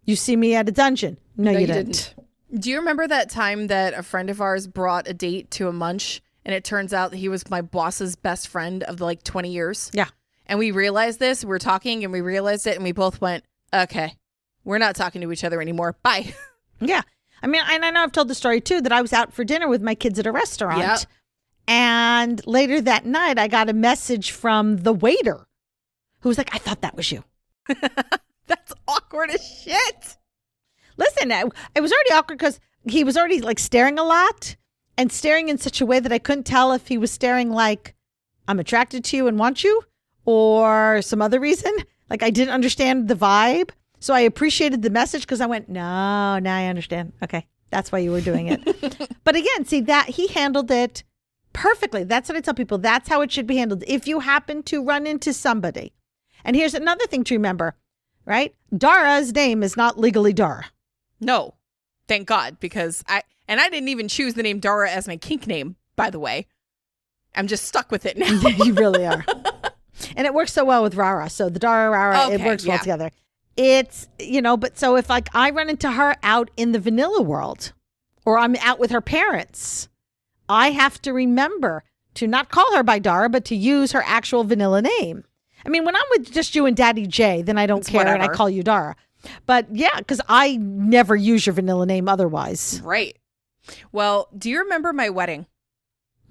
You see me at a dungeon. No, you didn't. Do you remember that time that a friend of ours brought a date to a munch and it turns out that he was my boss's best friend of 20 years? Yeah. And we realized this. We were talking and we realized it and we both went, okay, we're not talking to each other anymore. Bye. Yeah. I mean, and I know I've told the story too, that I was out for dinner with my kids at a restaurant. Yep. And later that night, I got a message from the waiter who was like, I thought that was you. That's awkward as shit. Listen, it was already awkward because he was already staring a lot and staring in such a way that I couldn't tell if he was staring like I'm attracted to you and want you or some other reason. Like I didn't understand the vibe. So I appreciated the message because I went, no, now I understand. Okay, that's why you were doing it. But again, see that he handled it perfectly. That's what I tell people. That's how it should be handled. If you happen to run into somebody. And here's another thing to remember, right? Dara's name is not legally Dara. No, thank God, because I didn't even choose the name Dara as my kink name, by the way. I'm just stuck with it now. You really are. And it works so well with Rara. So the Dara, Rara, it works well together. It's, but so if like I run into her out in the vanilla world or I'm out with her parents, I have to remember to not call her by Dara, but to use her actual vanilla name. I mean, when I'm with just you and Daddy J, then I don't care and I call you Dara. But yeah, because I never use your vanilla name otherwise. Right. Well, do you remember my wedding?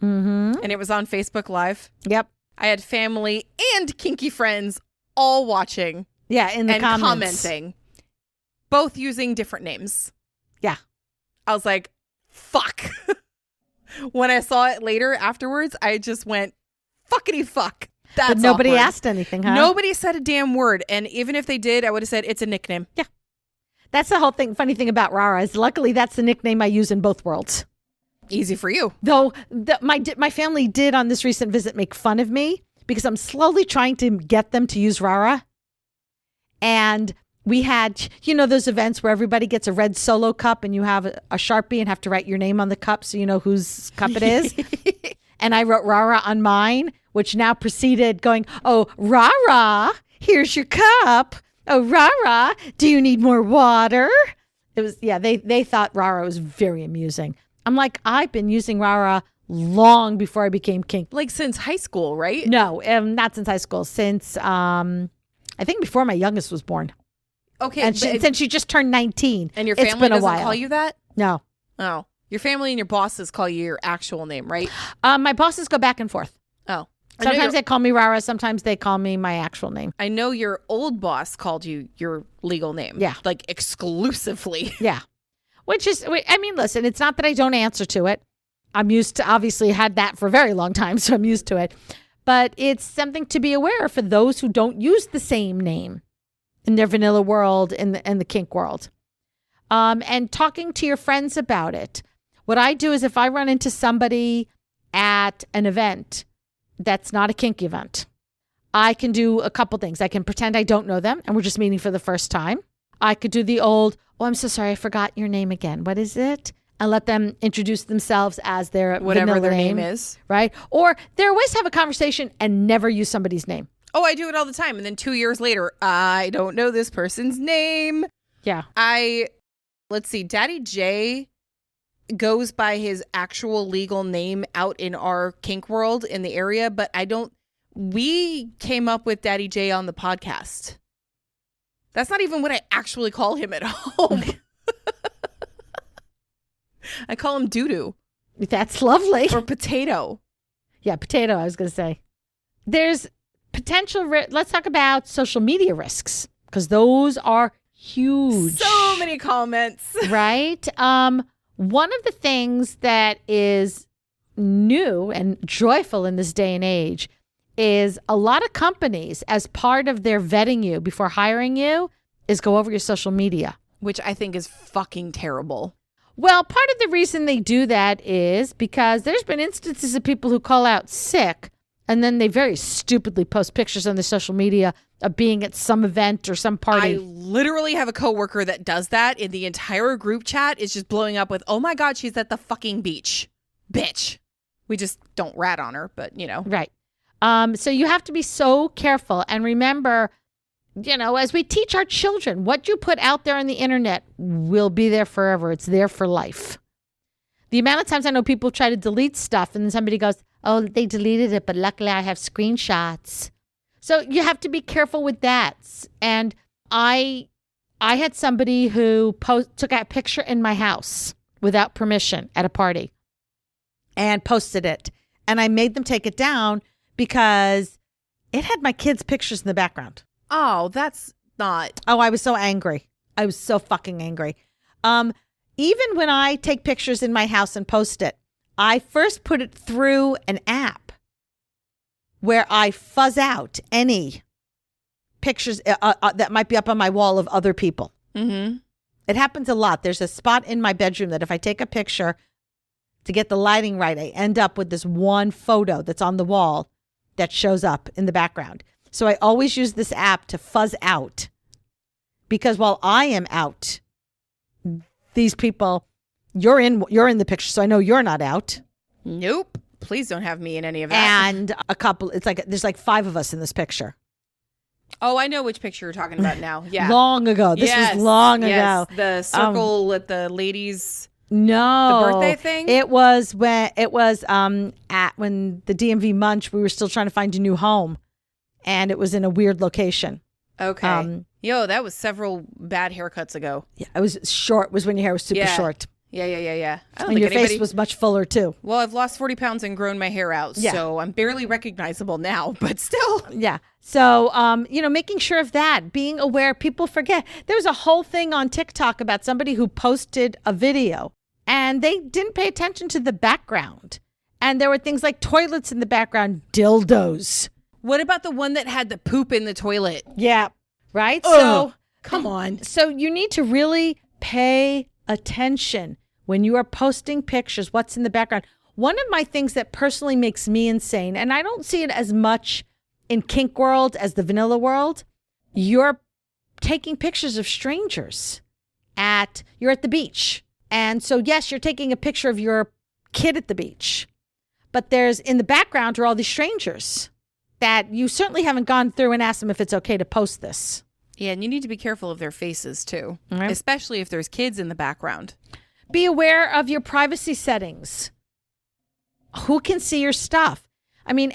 Mm-hmm. And it was on Facebook Live? Yep. I had family and kinky friends all watching. Yeah, in the comments. Commenting. Both using different names. Yeah. I was like, fuck. When I saw it later afterwards, I just went, fuckity fuck. That's but nobody awkward. asked anything, huh? Nobody said a damn word. And even if they did, I would have said it's a nickname. Yeah. That's the whole thing. Funny thing about Rara is luckily that's the nickname I use in both worlds. Easy for you. Though my family did on this recent visit make fun of me because I'm slowly trying to get them to use Rara. And we had, those events where everybody gets a red Solo cup and you have a Sharpie and have to write your name on the cup so you know whose cup it is. And I wrote Rara on mine, which now proceeded going, oh, Rara, here's your cup. Oh, Rara, do you need more water? It was, they thought Rara was very amusing. I'm like, I've been using Rara long before I became kink. Like since high school, right? No, not since high school. Since, I think before my youngest was born. Okay. And since she just turned 19. And your family it's been doesn't a while. call you that? No. Oh. Your family and your bosses call you your actual name, right? My bosses go back and forth. Oh. Sometimes they call me Rara. Sometimes they call me my actual name. I know your old boss called you your legal name. Yeah. Like exclusively. Yeah. Which is, I mean, listen, it's not that I don't answer to it. I'm used to, obviously had that for a very long time, so I'm used to it. But it's something to be aware of for those who don't use the same name in their vanilla world, in the kink world. And talking to your friends about it. What I do is if I run into somebody at an event that's not a kink event, I can do a couple things. I can pretend I don't know them and we're just meeting for the first time. I could do the old, oh, I'm so sorry, I forgot your name again. What is it? And let them introduce themselves as their whatever their name is. Right? Or there are ways to have a conversation and never use somebody's name. Oh, I do it all the time. And then 2 years later, I don't know this person's name. Yeah. Let's see, Daddy J goes by his actual legal name out in our kink world in the area, but we came up with Daddy J on the podcast. That's not even what I actually call him at home. I call him doo-doo. That's lovely. Or potato. Yeah, potato, I was going to say. There's potential, let's talk about social media risks, because those are huge. So many comments. Right? One of the things that is new and joyful in this day and age is a lot of companies, as part of their vetting you before hiring you, is go over your social media. Which I think is fucking terrible. Well, part of the reason they do that is because there's been instances of people who call out sick and then they very stupidly post pictures on their social media of being at some event or some party. I literally have a coworker that does that, and the entire group chat is just blowing up with, oh my God, she's at the fucking beach. Bitch. We just don't rat on her, but Right. So you have to be so careful and remember, as we teach our children, what you put out there on the internet will be there forever. It's there for life. The amount of times I know people try to delete stuff and then somebody goes, oh, they deleted it, but luckily I have screenshots. So you have to be careful with that. And I had somebody who took a picture in my house without permission at a party and posted it. And I made them take it down because it had my kids' pictures in the background. Oh, that's not. Oh, I was so angry. I was so fucking angry. Even when I take pictures in my house and post it, I first put it through an app where I fuzz out any pictures that might be up on my wall of other people. Mm-hmm. It happens a lot. There's a spot in my bedroom that if I take a picture, to get the lighting right, I end up with this one photo that's on the wall that shows up in the background. So I always use this app to fuzz out, because while I am out, these people, you're in the picture, so I know you're not out. Nope. Please don't have me in any of that. And a couple, there's like 5 of us in this picture. Oh, I know which picture you're talking about now. Yeah. Long ago. This was long ago. The circle with the ladies. No. The birthday thing? It was when the DMV Munch, we were still trying to find a new home, and it was in a weird location. Okay. That was several bad haircuts ago. Yeah, it was short. It was when your hair was super short. Yeah. I don't And think your face was much fuller too. Well, I've lost 40 pounds and grown my hair out, so I'm barely recognizable now, but still. Yeah. So, making sure of that, being aware, people forget. There was a whole thing on TikTok about somebody who posted a video and they didn't pay attention to the background. And there were things like toilets in the background, dildos. What about the one that had the poop in the toilet? Yeah. Right? Ugh. So, come on. So you need to really pay attention when you are posting pictures, what's in the background. One of my things that personally makes me insane, and I don't see it as much in kink world as the vanilla world, you're taking pictures of strangers you're at the beach. And so, yes, you're taking a picture of your kid at the beach, but there's in the background are all these strangers that you certainly haven't gone through and asked them if it's okay to post this. Yeah, and you need to be careful of their faces too, Right. especially if there's kids in the background. Be aware of your privacy settings. Who can see your stuff? I mean,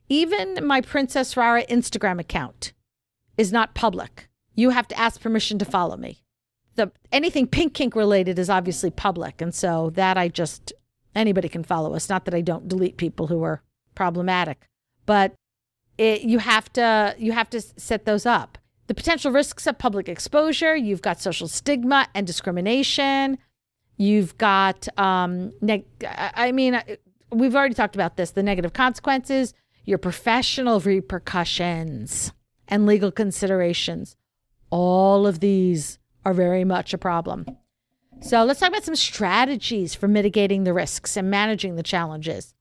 even my Princess Rara Instagram account is not public. You have to ask permission to follow me. Anything pink kink related is obviously public, and so that anybody can follow us. Not that I don't delete people who are problematic, but you have to set those up. The potential risks of public exposure. You've got social stigma and discrimination. You've got, we've already talked about this, the negative consequences, your professional repercussions, and legal considerations. All of these are very much a problem. So let's talk about some strategies for mitigating the risks and managing the challenges.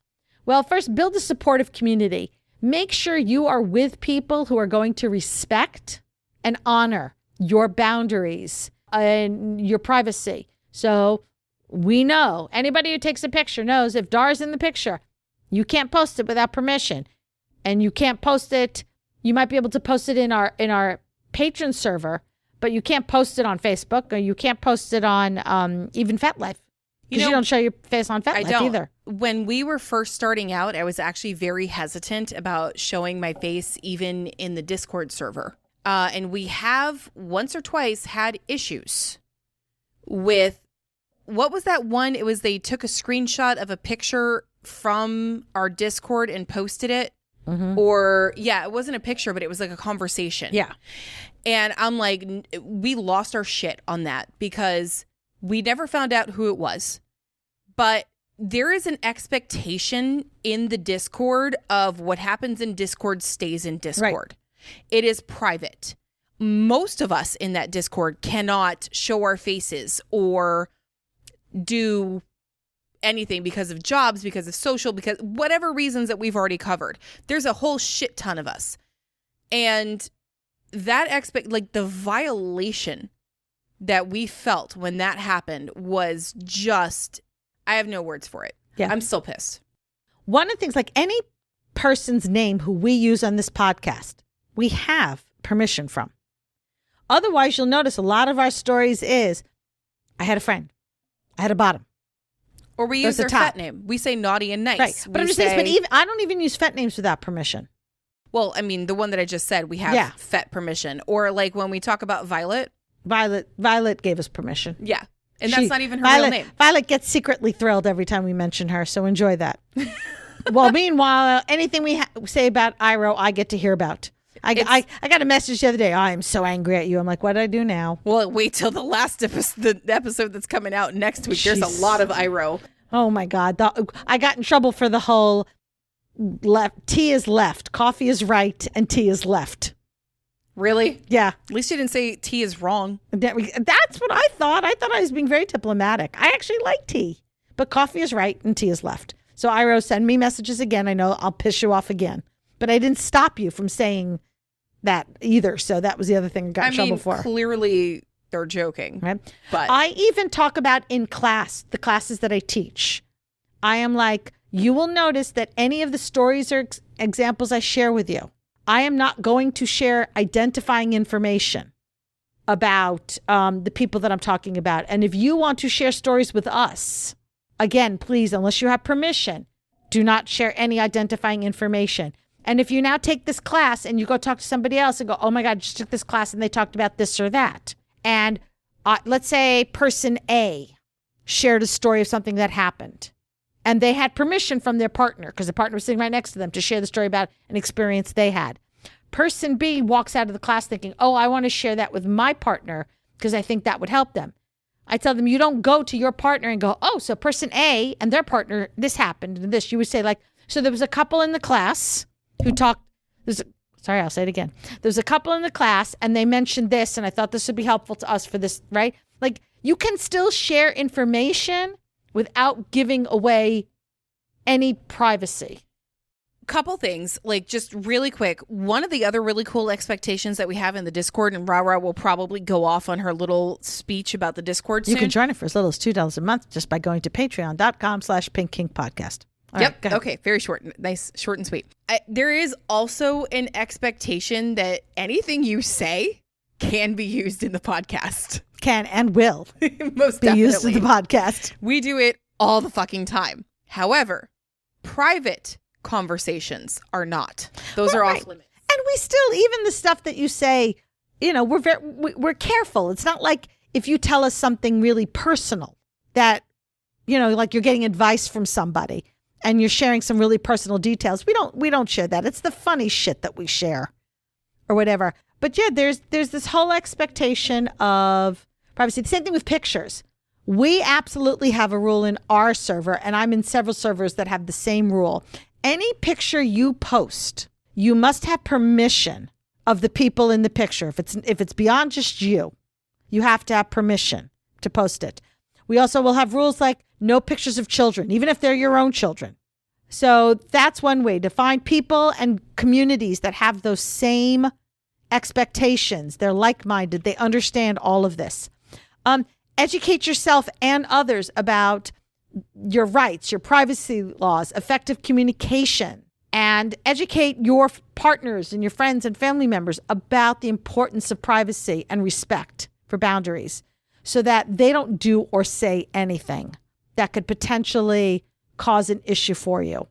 Well, first, build a supportive community. Make sure you are with people who are going to respect and honor your boundaries and your privacy. So we know anybody who takes a picture knows if Dar's in the picture, you can't post it without permission. And you can't post it. You might be able to post it in our patron server, but you can't post it on Facebook, or you can't post it on even FetLife. Because you don't show your face on FetLife either. When we were first starting out, I was actually very hesitant about showing my face even in the Discord server. And we have once or twice had issues with, what was that one? It was they took a screenshot of a picture from our Discord and posted it. Mm-hmm. Or, it wasn't a picture, but it was like a conversation. Yeah. And I'm like, we lost our shit on that because we never found out who it was. But there is an expectation in the Discord of what happens in Discord stays in Discord. Right. It is private. Most of us in that Discord cannot show our faces or do anything because of jobs, because of social, because whatever reasons that we've already covered. There's a whole shit ton of us. And that the violation that we felt when that happened was just, I have no words for it. Yeah. I'm still pissed. One of the things, like any person's name who we use on this podcast, we have permission from. Otherwise, you'll notice a lot of our stories is, I had a friend, I had a bottom. Or we use their fet name. We say naughty and nice. Right. But I'm just saying, I don't even use fet names without permission. Well, I mean, the one that I just said, we have fet permission. Or like when we talk about Violet. Violet gave us permission. Yeah. And that's not even her real name. Violet gets secretly thrilled every time we mention her, so enjoy that. Well, meanwhile, anything we say about Iro, I get to hear about. I got a message the other day. I am so angry at you. I'm like, what did I do now? Well, wait till the last the episode that's coming out next week. There's a lot of Iro. Oh my God. I got in trouble for the whole tea is left, coffee is right, and tea is left. Really? Yeah. At least you didn't say tea is wrong. That's what I thought. I thought I was being very diplomatic. I actually like tea, but coffee is right and tea is left. So Iro, send me messages again. I know I'll piss you off again, but I didn't stop you from saying that either. So that was the other thing I got in trouble for. Clearly they're joking. Right? But I even talk about in class, the classes that I teach. I am like, you will notice that any of the stories or examples I share with you, I am not going to share identifying information about the people that I'm talking about. And if you want to share stories with us, again, please, unless you have permission, do not share any identifying information. And if you now take this class and you go talk to somebody else and go, oh my God, I just took this class and they talked about this or that. And let's say person A shared a story of something that happened. And they had permission from their partner, because the partner was sitting right next to them, to share the story about an experience they had. Person B walks out of the class thinking, oh, I want to share that with my partner because I think that would help them. I tell them, you don't go to your partner and go, oh, so person A and their partner, this happened and this. You would say like, so there was a couple in the class who talked, sorry, I'll say it again. There was a couple in the class and they mentioned this and I thought this would be helpful to us for this, right? Like you can still share information without giving away any privacy. Couple things, like just really quick. One of the other really cool expectations that we have in the Discord, and Rara will probably go off on her little speech about the Discord soon. You can join it for as little as $2 a month just by going to patreon.com/pinkkinkpodcast. Yep. Right, okay. Very short. Nice, short and sweet. There is also an expectation that anything you say can be used in the podcast. Can and will Most be definitely used in the podcast. We do it all the fucking time. However, private conversations are not. Those are off limits. And we still, even the stuff that you say, you know, we're careful. It's not like if you tell us something really personal that, you know, like you're getting advice from somebody and you're sharing some really personal details. We don't share that. It's the funny shit that we share or whatever. But yeah, there's this whole expectation of privacy. The same thing with pictures. We absolutely have a rule in our server, and I'm in several servers that have the same rule. Any picture you post, you must have permission of the people in the picture. If it's beyond just you, you have to have permission to post it. We also will have rules like no pictures of children, even if they're your own children. So that's one way to find people and communities that have those same expectations. They're like-minded. They understand all of this. Educate yourself and others about your rights, your privacy laws, effective communication, and educate your partners and your friends and family members about the importance of privacy and respect for boundaries so that they don't do or say anything that could potentially cause an issue for you.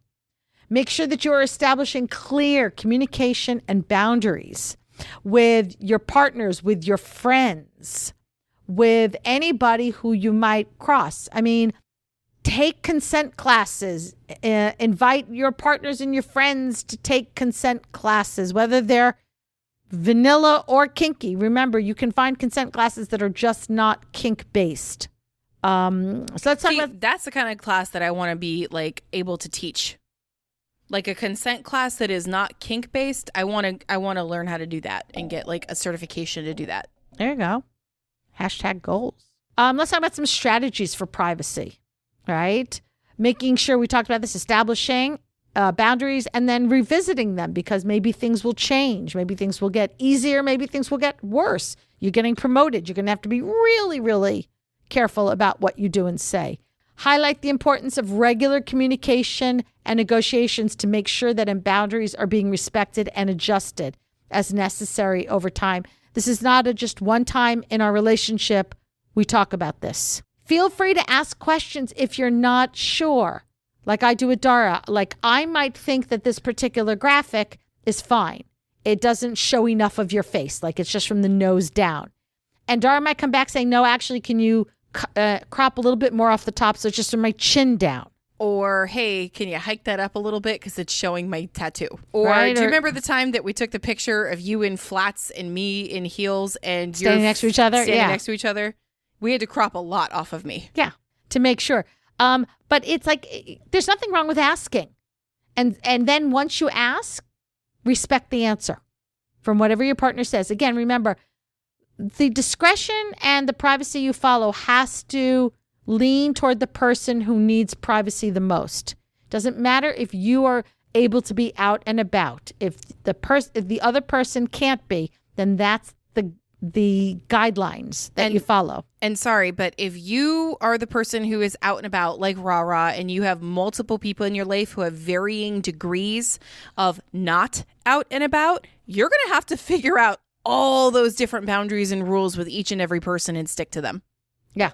Make sure that you are establishing clear communication and boundaries with your partners, with your friends, with anybody who you might cross. I mean, take consent classes, invite your partners and your friends to take consent classes, whether they're vanilla or kinky. Remember, you can find consent classes that are just not kink based. So let's talk about. That's the kind of class that I want to be like able to teach. Like a consent class that is not kink based. I want to learn how to do that and get like a certification to do that. There you go. Hashtag goals. Let's talk about some strategies for privacy, right? Making sure we talked about this, establishing boundaries and then revisiting them because maybe things will change. Maybe things will get easier. Maybe things will get worse. You're getting promoted. You're going to have to be really, really careful about what you do and say. Highlight the importance of regular communication and negotiations to make sure that boundaries are being respected and adjusted as necessary over time. This is not just one time in our relationship we talk about this. Feel free to ask questions if you're not sure. Like I do with Dara. Like I might think that this particular graphic is fine. It doesn't show enough of your face. Like it's just from the nose down. And Dara might come back saying, no, actually, can you crop a little bit more off the top so it's just from my chin down? Or, hey, can you hike that up a little bit because it's showing my tattoo? Or right, do you remember the time that we took the picture of you in flats and me in heels and standing next to each other? Standing next to each other. We had to crop a lot off of me. Yeah, to make sure. But it's like there's nothing wrong with asking. And then once you ask, respect the answer from whatever your partner says. Again, remember, the discretion and the privacy you follow has to lean toward the person who needs privacy the most. Doesn't matter if you are able to be out and about. If the other person can't be, then that's the guidelines that you follow. And sorry, but if you are the person who is out and about like rah-rah and you have multiple people in your life who have varying degrees of not out and about, you're going to have to figure out all those different boundaries and rules with each and every person and stick to them. Yeah.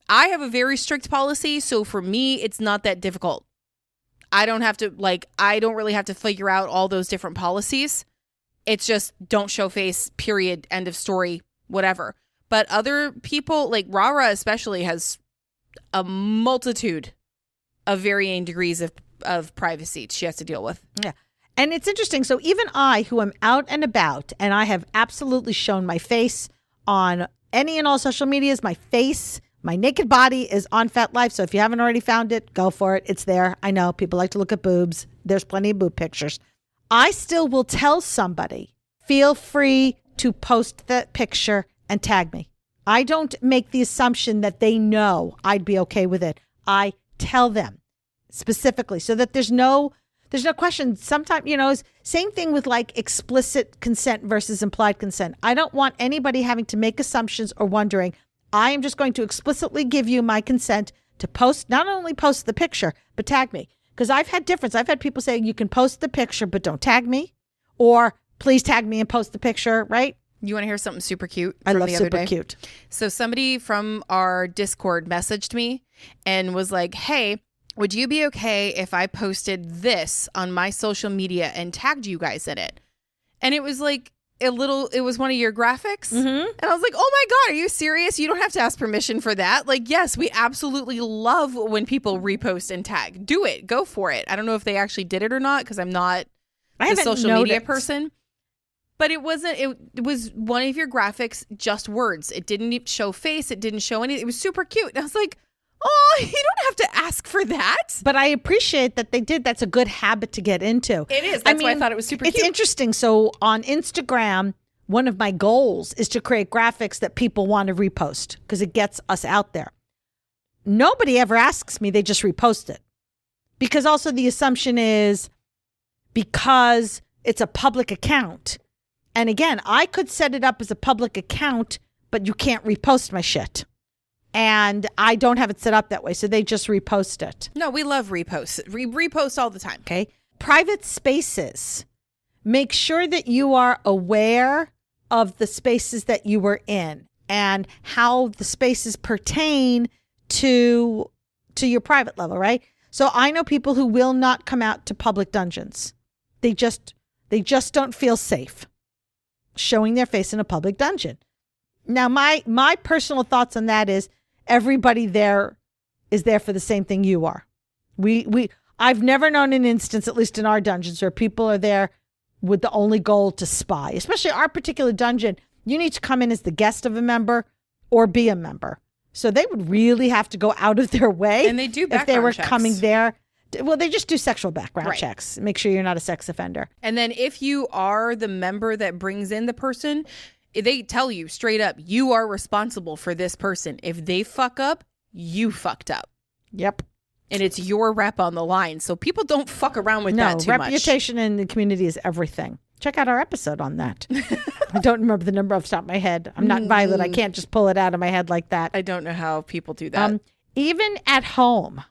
I have a very strict policy, so for me, it's not that difficult. I don't really have to figure out all those different policies. It's just don't show face, period, end of story, whatever. But other people, like Rara especially, has a multitude of varying degrees of privacy she has to deal with. Yeah. And it's interesting. So even I, who am out and about, and I have absolutely shown my face on any and all social medias, my face, my naked body is on Fat Life. So if you haven't already found it, go for it. It's there. I know people like to look at boobs. There's plenty of boob pictures. I still will tell somebody, feel free to post the picture and tag me. I don't make the assumption that they know I'd be okay with it. I tell them specifically so that there's no question. Sometimes, same thing with like explicit consent versus implied consent. I don't want anybody having to make assumptions or wondering. I am just going to explicitly give you my consent to post, not only post the picture, but tag me. Because I've had difference. I've had people say, you can post the picture, but don't tag me. Or please tag me and post the picture, right? You want to hear something super cute? I love super cute. So somebody from our Discord messaged me and was like, hey, would you be okay if I posted this on my social media and tagged you guys in it? And it was like it was one of your graphics. Mm-hmm. And I was like, oh my God, are you serious? You don't have to ask permission for that. Like, yes, we absolutely love when people repost and tag. Do it. Go for it. I don't know if they actually did it or not because I'm not a social media person. But it was one of your graphics, just words. It didn't show face. It didn't show anything. It was super cute. And I was like, oh, you don't have to ask for that. But I appreciate that they did. That's a good habit to get into. It is. That's why I thought it was super cute. It's interesting. So on Instagram, one of my goals is to create graphics that people want to repost because it gets us out there. Nobody ever asks me. They just repost it. Because also the assumption is because it's a public account. And again, I could set it up as a public account, but you can't repost my shit. And I don't have it set up that way. So they just repost it. No, we love reposts. Repost all the time. Okay. Private spaces. Make sure that you are aware of the spaces that you were in and how the spaces pertain to your private level, right? So I know people who will not come out to public dungeons. They just don't feel safe showing their face in a public dungeon. Now, my personal thoughts on that is everybody there is there for the same thing you are. I've never known an instance, at least in our dungeons, where people are there with the only goal to spy. Especially our particular dungeon, you need to come in as the guest of a member or be a member. So they would really have to go out of their way. And they do background if they were checks. Coming there. Well, they just do sexual background right. checks. Make sure you're not a sex offender. And then if you are the member that brings in the person, they tell you straight up, you are responsible for this person. If they fuck up, you fucked up. Yep. And it's your rep on the line. So people don't fuck around with that too much. No, reputation in the community is everything. Check out our episode on that. I don't remember the number off the top of my head. I'm not Violet. I can't just pull it out of my head like that. I don't know how people do that. Even at home,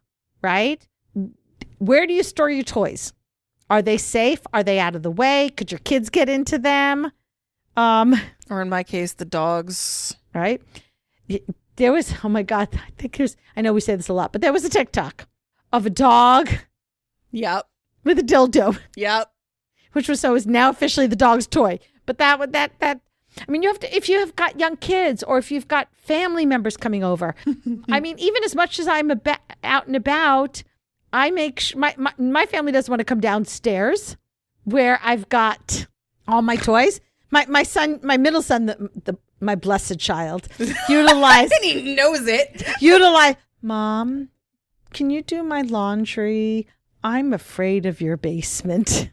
right? Where do you store your toys? Are they safe? Are they out of the way? Could your kids get into them? Or in my case, the dogs. Right? There was, oh my God, I know we say this a lot, but there was a TikTok of a dog. Yep. With a dildo. Yep. Which is now officially the dog's toy. But I mean, you have to, if you have got young kids or if you've got family members coming over, I mean, even as much as I'm out and about, I make my family doesn't want to come downstairs where I've got all my toys. My middle son, my blessed child, utilize. And he knows it. Utilize. Mom, can you do my laundry? I'm afraid of your basement.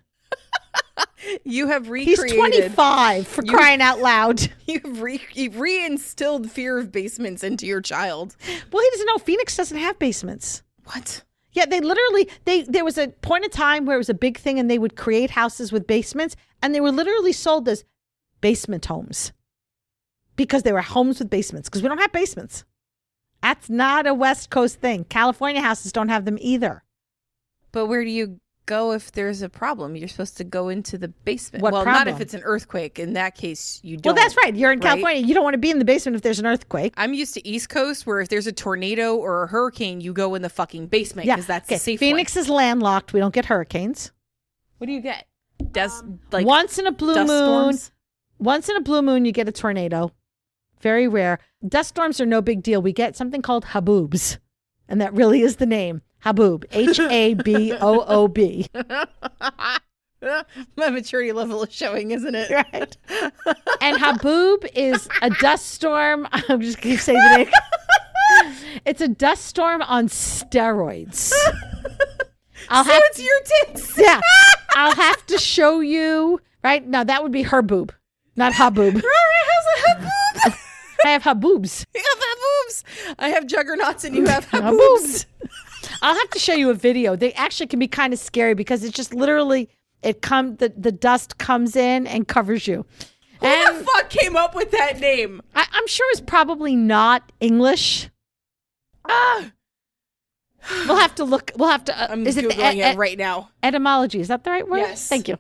You have He's recreated. 25 for crying out loud. You've reinstilled fear of basements into your child. Well, he doesn't know Phoenix doesn't have basements. What? Yeah, they literally, there was a point in time where it was a big thing and they would create houses with basements and they were literally sold as basement homes because they were homes with basements because we don't have basements. That's not a West Coast thing. California houses don't have them either. But where do you go if there's a problem? You're supposed to go into the basement. What well, problem? not if it's an earthquake. In that case, you don't. Well, that's right. You're in right? California. You don't want to be in the basement if there's an earthquake. I'm used to East Coast where if there's a tornado or a hurricane, you go in the fucking basement because that's the safe Phoenix is landlocked. We don't get hurricanes. What do you get? Once in a blue moon. Storms? Once in a blue moon, you get a tornado. Very rare. Dust storms are no big deal. We get something called haboobs. And that really is the name. Haboob. Haboob. My maturity level is showing, isn't it? Right. And haboob is a dust storm. I'm just going to say the name. It's a dust storm on steroids. It's your tits. Yeah. I'll have to show you. Right? No, that would be her boob, not haboob. Rory has a haboob. I have haboobs. You have haboobs. I have juggernauts and you have haboobs. Haboobs. I'll have to show you a video. They actually can be kind of scary because it's just literally the dust comes in and covers you. Who the fuck came up with that name? I'm sure it's probably not English. We'll have to look. We'll have to. I'm is Googling it it right now. Etymology. Is that the right word? Yes. Thank you.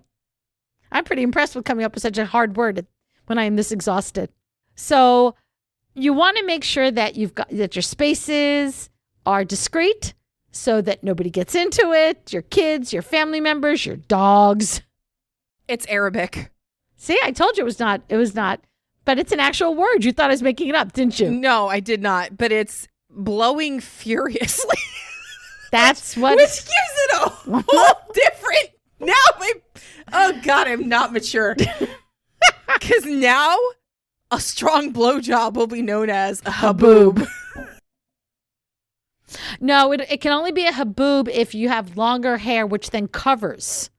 I'm pretty impressed with coming up with such a hard word when I am this exhausted. So you want to make sure that that your spaces are discreet so that nobody gets into it. Your kids, your family members, your dogs. It's Arabic. See, I told you it was not. It was not. But it's an actual word. You thought I was making it up, didn't you? No, I did not. But it's blowing furiously. That's what. Which gives it a whole different. Oh God, I'm not mature. Because now a strong blowjob will be known as a haboob. No, it can only be a haboob if you have longer hair, which then covers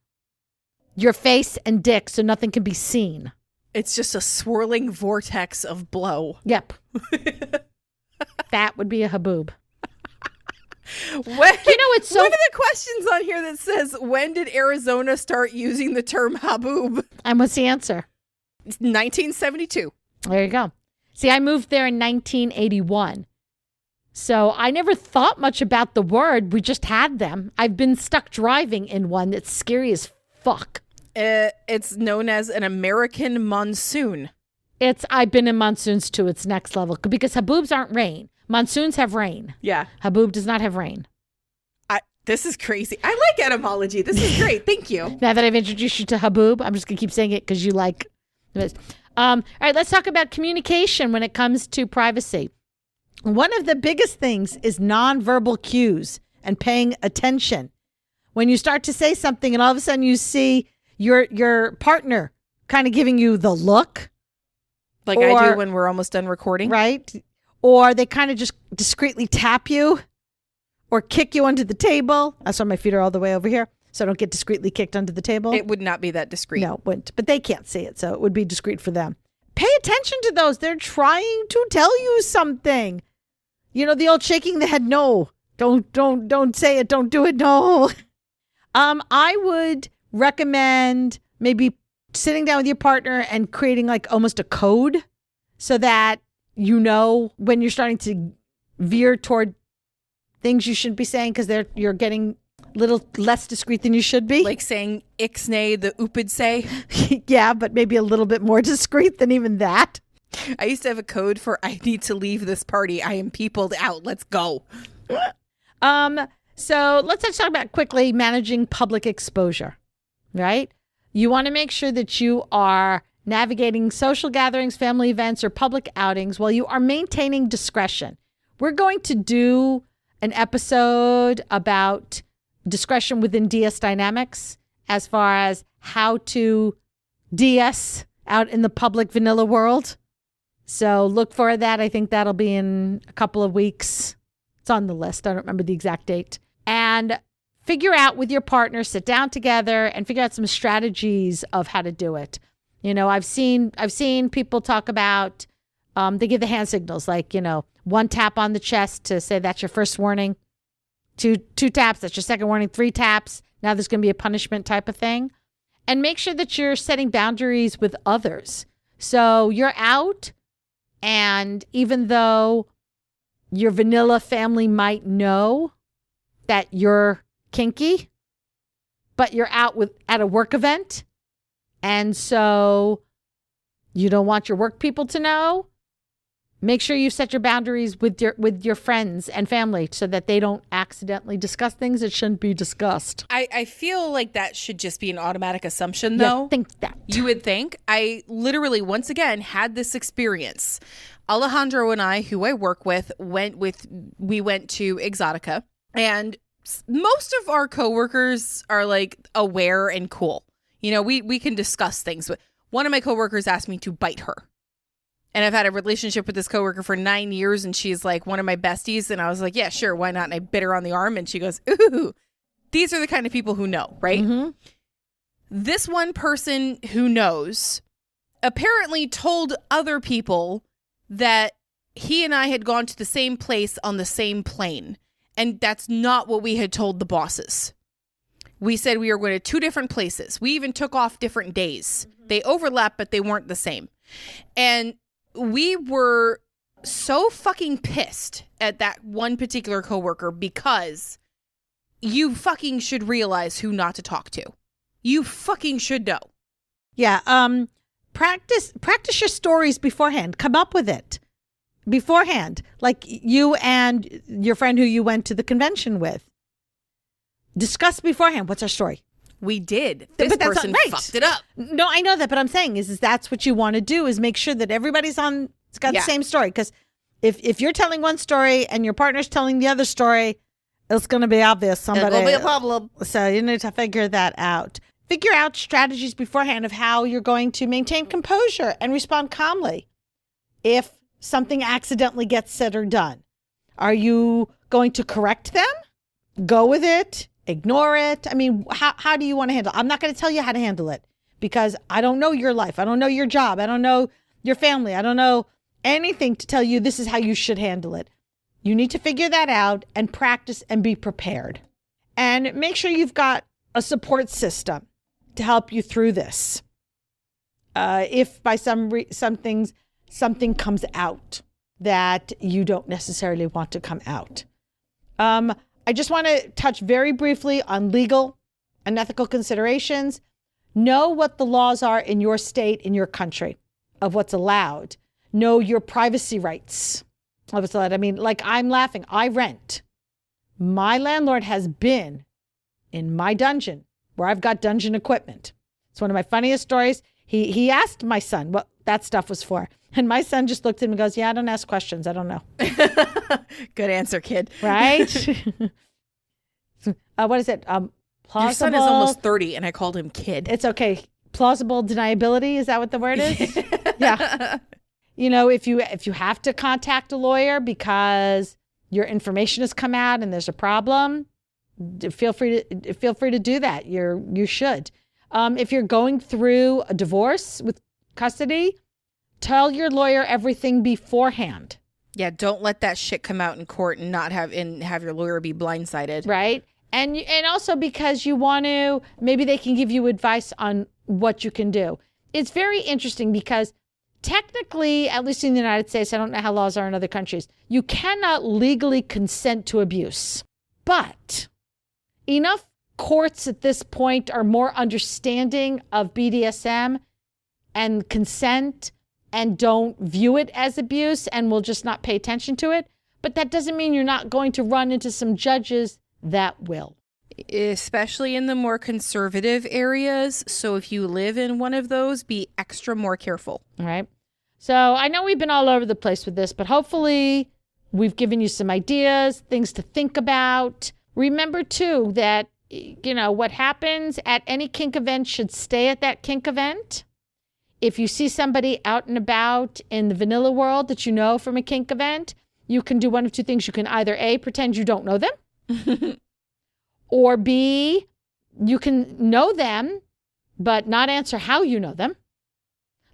your face and dick so nothing can be seen. It's just a swirling vortex of blow. Yep. That would be a haboob. It's so... One of the questions on here that says, when did Arizona start using the term haboob? And what's the answer? It's 1972. There you go. See, I moved there in 1981. So I never thought much about the word. We just had them. I've been stuck driving in one that's scary as fuck. It's known as an American monsoon. I've been in monsoons too. It's next level because haboobs aren't rain. Monsoons have rain. Yeah. Haboob does not have rain. This is crazy. I like etymology. This is great. Thank you. Now that I've introduced you to haboob, I'm just going to keep saying it because you like it. All right, let's talk about communication when it comes to privacy. One of the biggest things is nonverbal cues and paying attention. When you start to say something and all of a sudden you see your partner kind of giving you the look. Like I do when we're almost done recording. Right. Or they kind of just discreetly tap you or kick you under the table. That's why my feet are all the way over here. So I don't get discreetly kicked under the table. It would not be that discreet. No, it wouldn't. But they can't see it. So it would be discreet for them. Pay attention to those. They're trying to tell you something. You know, the old shaking the head. No, don't say it. Don't do it. No. I would recommend maybe sitting down with your partner and creating like almost a code so that you know when you're starting to veer toward things you shouldn't be saying because you're getting a little less discreet than you should be. Like saying ixnay, the oopid say. Yeah, but maybe a little bit more discreet than even that. I used to have a code for I need to leave this party. I am peopled out. Let's go. So let's just talk about quickly managing public exposure, right? You want to make sure that you are navigating social gatherings, family events, or public outings while you are maintaining discretion. We're going to do an episode about discretion within DS dynamics as far as how to DS out in the public vanilla world. So look for that. I think that'll be in a couple of weeks. It's on the list. I don't remember the exact date. And figure out with your partner, sit down together and figure out some strategies of how to do it. You know, I've seen people talk about, they give the hand signals, like, you know, 1 tap on the chest to say that's your first warning, two taps, that's your second warning, 3 taps, now there's going to be a punishment type of thing. And make sure that you're setting boundaries with others. So you're out, and even though your vanilla family might know that you're kinky, but you're out at a work event, and so you don't want your work people to know, make sure you set your boundaries with your friends and family so that they don't accidentally discuss things that shouldn't be discussed. I feel like that should just be an automatic assumption, though. You think that. You would think. I literally, once again, had this experience. Alejandro and I, who I work with, we went to Exotica, and most of our coworkers are like aware and cool. You know, we can discuss things. But one of my coworkers asked me to bite her. And I've had a relationship with this coworker for 9 years, and she's like one of my besties. And I was like, yeah, sure, why not? And I bit her on the arm, and she goes, ooh, these are the kind of people who know, right? Mm-hmm. This one person who knows apparently told other people that he and I had gone to the same place on the same plane. And that's not what we had told the bosses. We said we were going to 2 different places. We even took off different days. Mm-hmm. They overlapped, but they weren't the same. And we were so fucking pissed at that one particular coworker because you fucking should realize who not to talk to. You fucking should know. Yeah. Practice your stories beforehand. Come up with it beforehand. Like you and your friend who you went to the convention with. Discuss beforehand. What's our story? We did. This person fucked it up. No, I know that, but I'm saying is that's what you want to do, is make sure that everybody's got the same story. Because if you're telling one story and your partner's telling the other story, it's going to be obvious. It's going to be a problem. So you need to figure that out. Figure out strategies beforehand of how you're going to maintain composure and respond calmly if something accidentally gets said or done. Are you going to correct them? Go with it? Ignore it? I mean, how do you want to handle it? I'm not going to tell you how to handle it because I don't know your life. I don't know your job. I don't know your family. I don't know anything to tell you this is how you should handle it. You need to figure that out and practice and be prepared. And make sure you've got a support system to help you through this. If by something comes out that you don't necessarily want to come out. I just want to touch very briefly on legal and ethical considerations. Know what the laws are in your state, in your country, of what's allowed. Know your privacy rights of what's allowed. I mean, like, I'm laughing. I rent. My landlord has been in my dungeon where I've got dungeon equipment. It's one of my funniest stories. He asked my son what that stuff was for. And my son just looked at him and goes, yeah, I don't ask questions. I don't know. Good answer, kid. Right? What is it? Plausible. Your son is almost 30 and I called him kid. It's okay. Plausible deniability. Is that what the word is? Yeah. You know, if you have to contact a lawyer because your information has come out and there's a problem, feel free to do that. You should. If you're going through a divorce with custody, tell your lawyer everything beforehand. Yeah, don't let that shit come out in court and not have your lawyer be blindsided. Right. And also because you want to, maybe they can give you advice on what you can do. It's very interesting because technically, at least in the United States, I don't know how laws are in other countries, you cannot legally consent to abuse. But enough courts at this point are more understanding of BDSM and consent and don't view it as abuse and will just not pay attention to it. But that doesn't mean you're not going to run into some judges that will. Especially in the more conservative areas. So if you live in one of those, be extra more careful. All right. So I know we've been all over the place with this, but hopefully we've given you some ideas, things to think about. Remember, too, that, you know, what happens at any kink event should stay at that kink event. If you see somebody out and about in the vanilla world that you know from a kink event, you can do one of two things. You can either A, pretend you don't know them, Or B, you can know them, but not answer how you know them.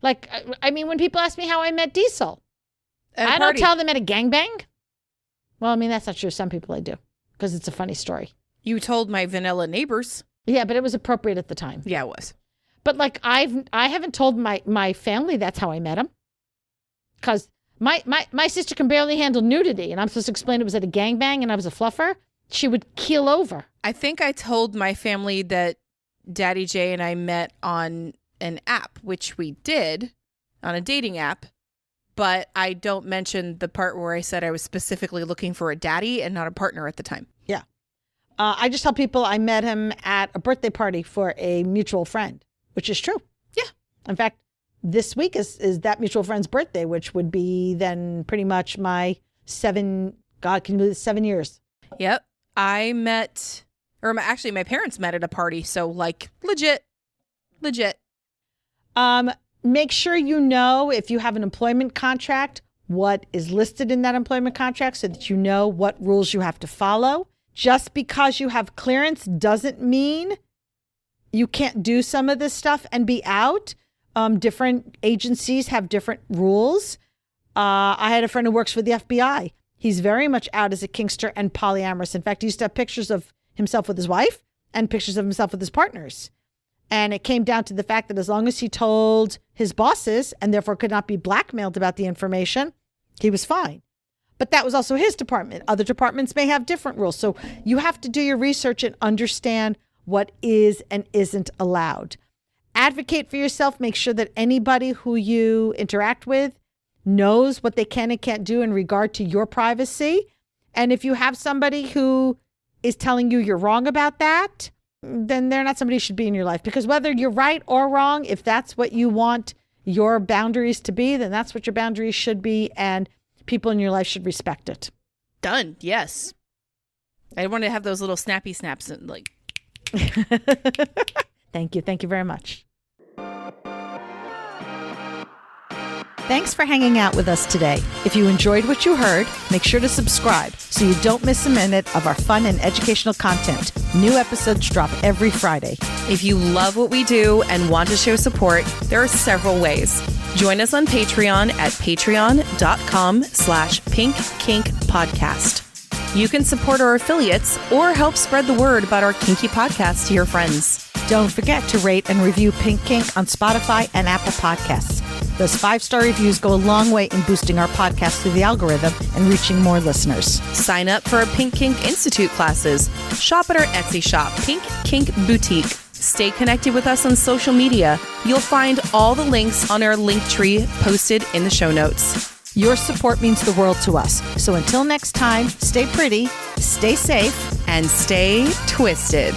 Like, I mean, when people ask me how I met Diesel, I don't tell them at a gangbang. Well, I mean, that's not true. Some people I do, because it's a funny story. You told my vanilla neighbors. Yeah, but it was appropriate at the time. Yeah, it was. But like, I haven't told my family that's how I met him. Because my sister can barely handle nudity, and I'm supposed to explain it was at a gangbang and I was a fluffer. She would keel over. I think I told my family that Daddy J and I met on an app, which we did, on a dating app. But I don't mention the part where I said I was specifically looking for a daddy and not a partner at the time. Yeah. I just tell people I met him at a birthday party for a mutual friend, which is true. Yeah. In fact, this week is that mutual friend's birthday, which would be then pretty much my 7 years. Yep. I met, or actually my parents met at a party. So like legit. Make sure you know if you have an employment contract, what is listed in that employment contract so that you know what rules you have to follow. Just because you have clearance doesn't mean you can't do some of this stuff and be out. Different agencies have different rules. I had a friend who works for the FBI. He's very much out as a kinkster and polyamorous. In fact, he used to have pictures of himself with his wife and pictures of himself with his partners. And it came down to the fact that as long as he told his bosses and therefore could not be blackmailed about the information, he was fine. But that was also his department. Other departments may have different rules. So you have to do your research and understand what is and isn't allowed. Advocate for yourself. Make sure that anybody who you interact with knows what they can and can't do in regard to your privacy. And if you have somebody who is telling you you're wrong about that, then they're not somebody who should be in your life. Because whether you're right or wrong, if that's what you want your boundaries to be, then that's what your boundaries should be. And people in your life should respect it. Done. Yes. I want to have those little snappy snaps and like. Thank you. Thank you very much. Thanks for hanging out with us today. If you enjoyed what you heard, make sure to subscribe so you don't miss a minute of our fun and educational content. New episodes drop every Friday. If you love what we do and want to show support, there are several ways. Join us on Patreon at patreon.com/pinkkinkpodcast. You can support our affiliates or help spread the word about our kinky podcast to your friends. Don't forget to rate and review Pink Kink on Spotify and Apple Podcasts. Those 5-star reviews go a long way in boosting our podcast through the algorithm and reaching more listeners. Sign up for our Pink Kink Institute classes. Shop at our Etsy shop, Pink Kink Boutique. Stay connected with us on social media. You'll find all the links on our link tree posted in the show notes. Your support means the world to us. So until next time, stay pretty, stay safe, and stay twisted.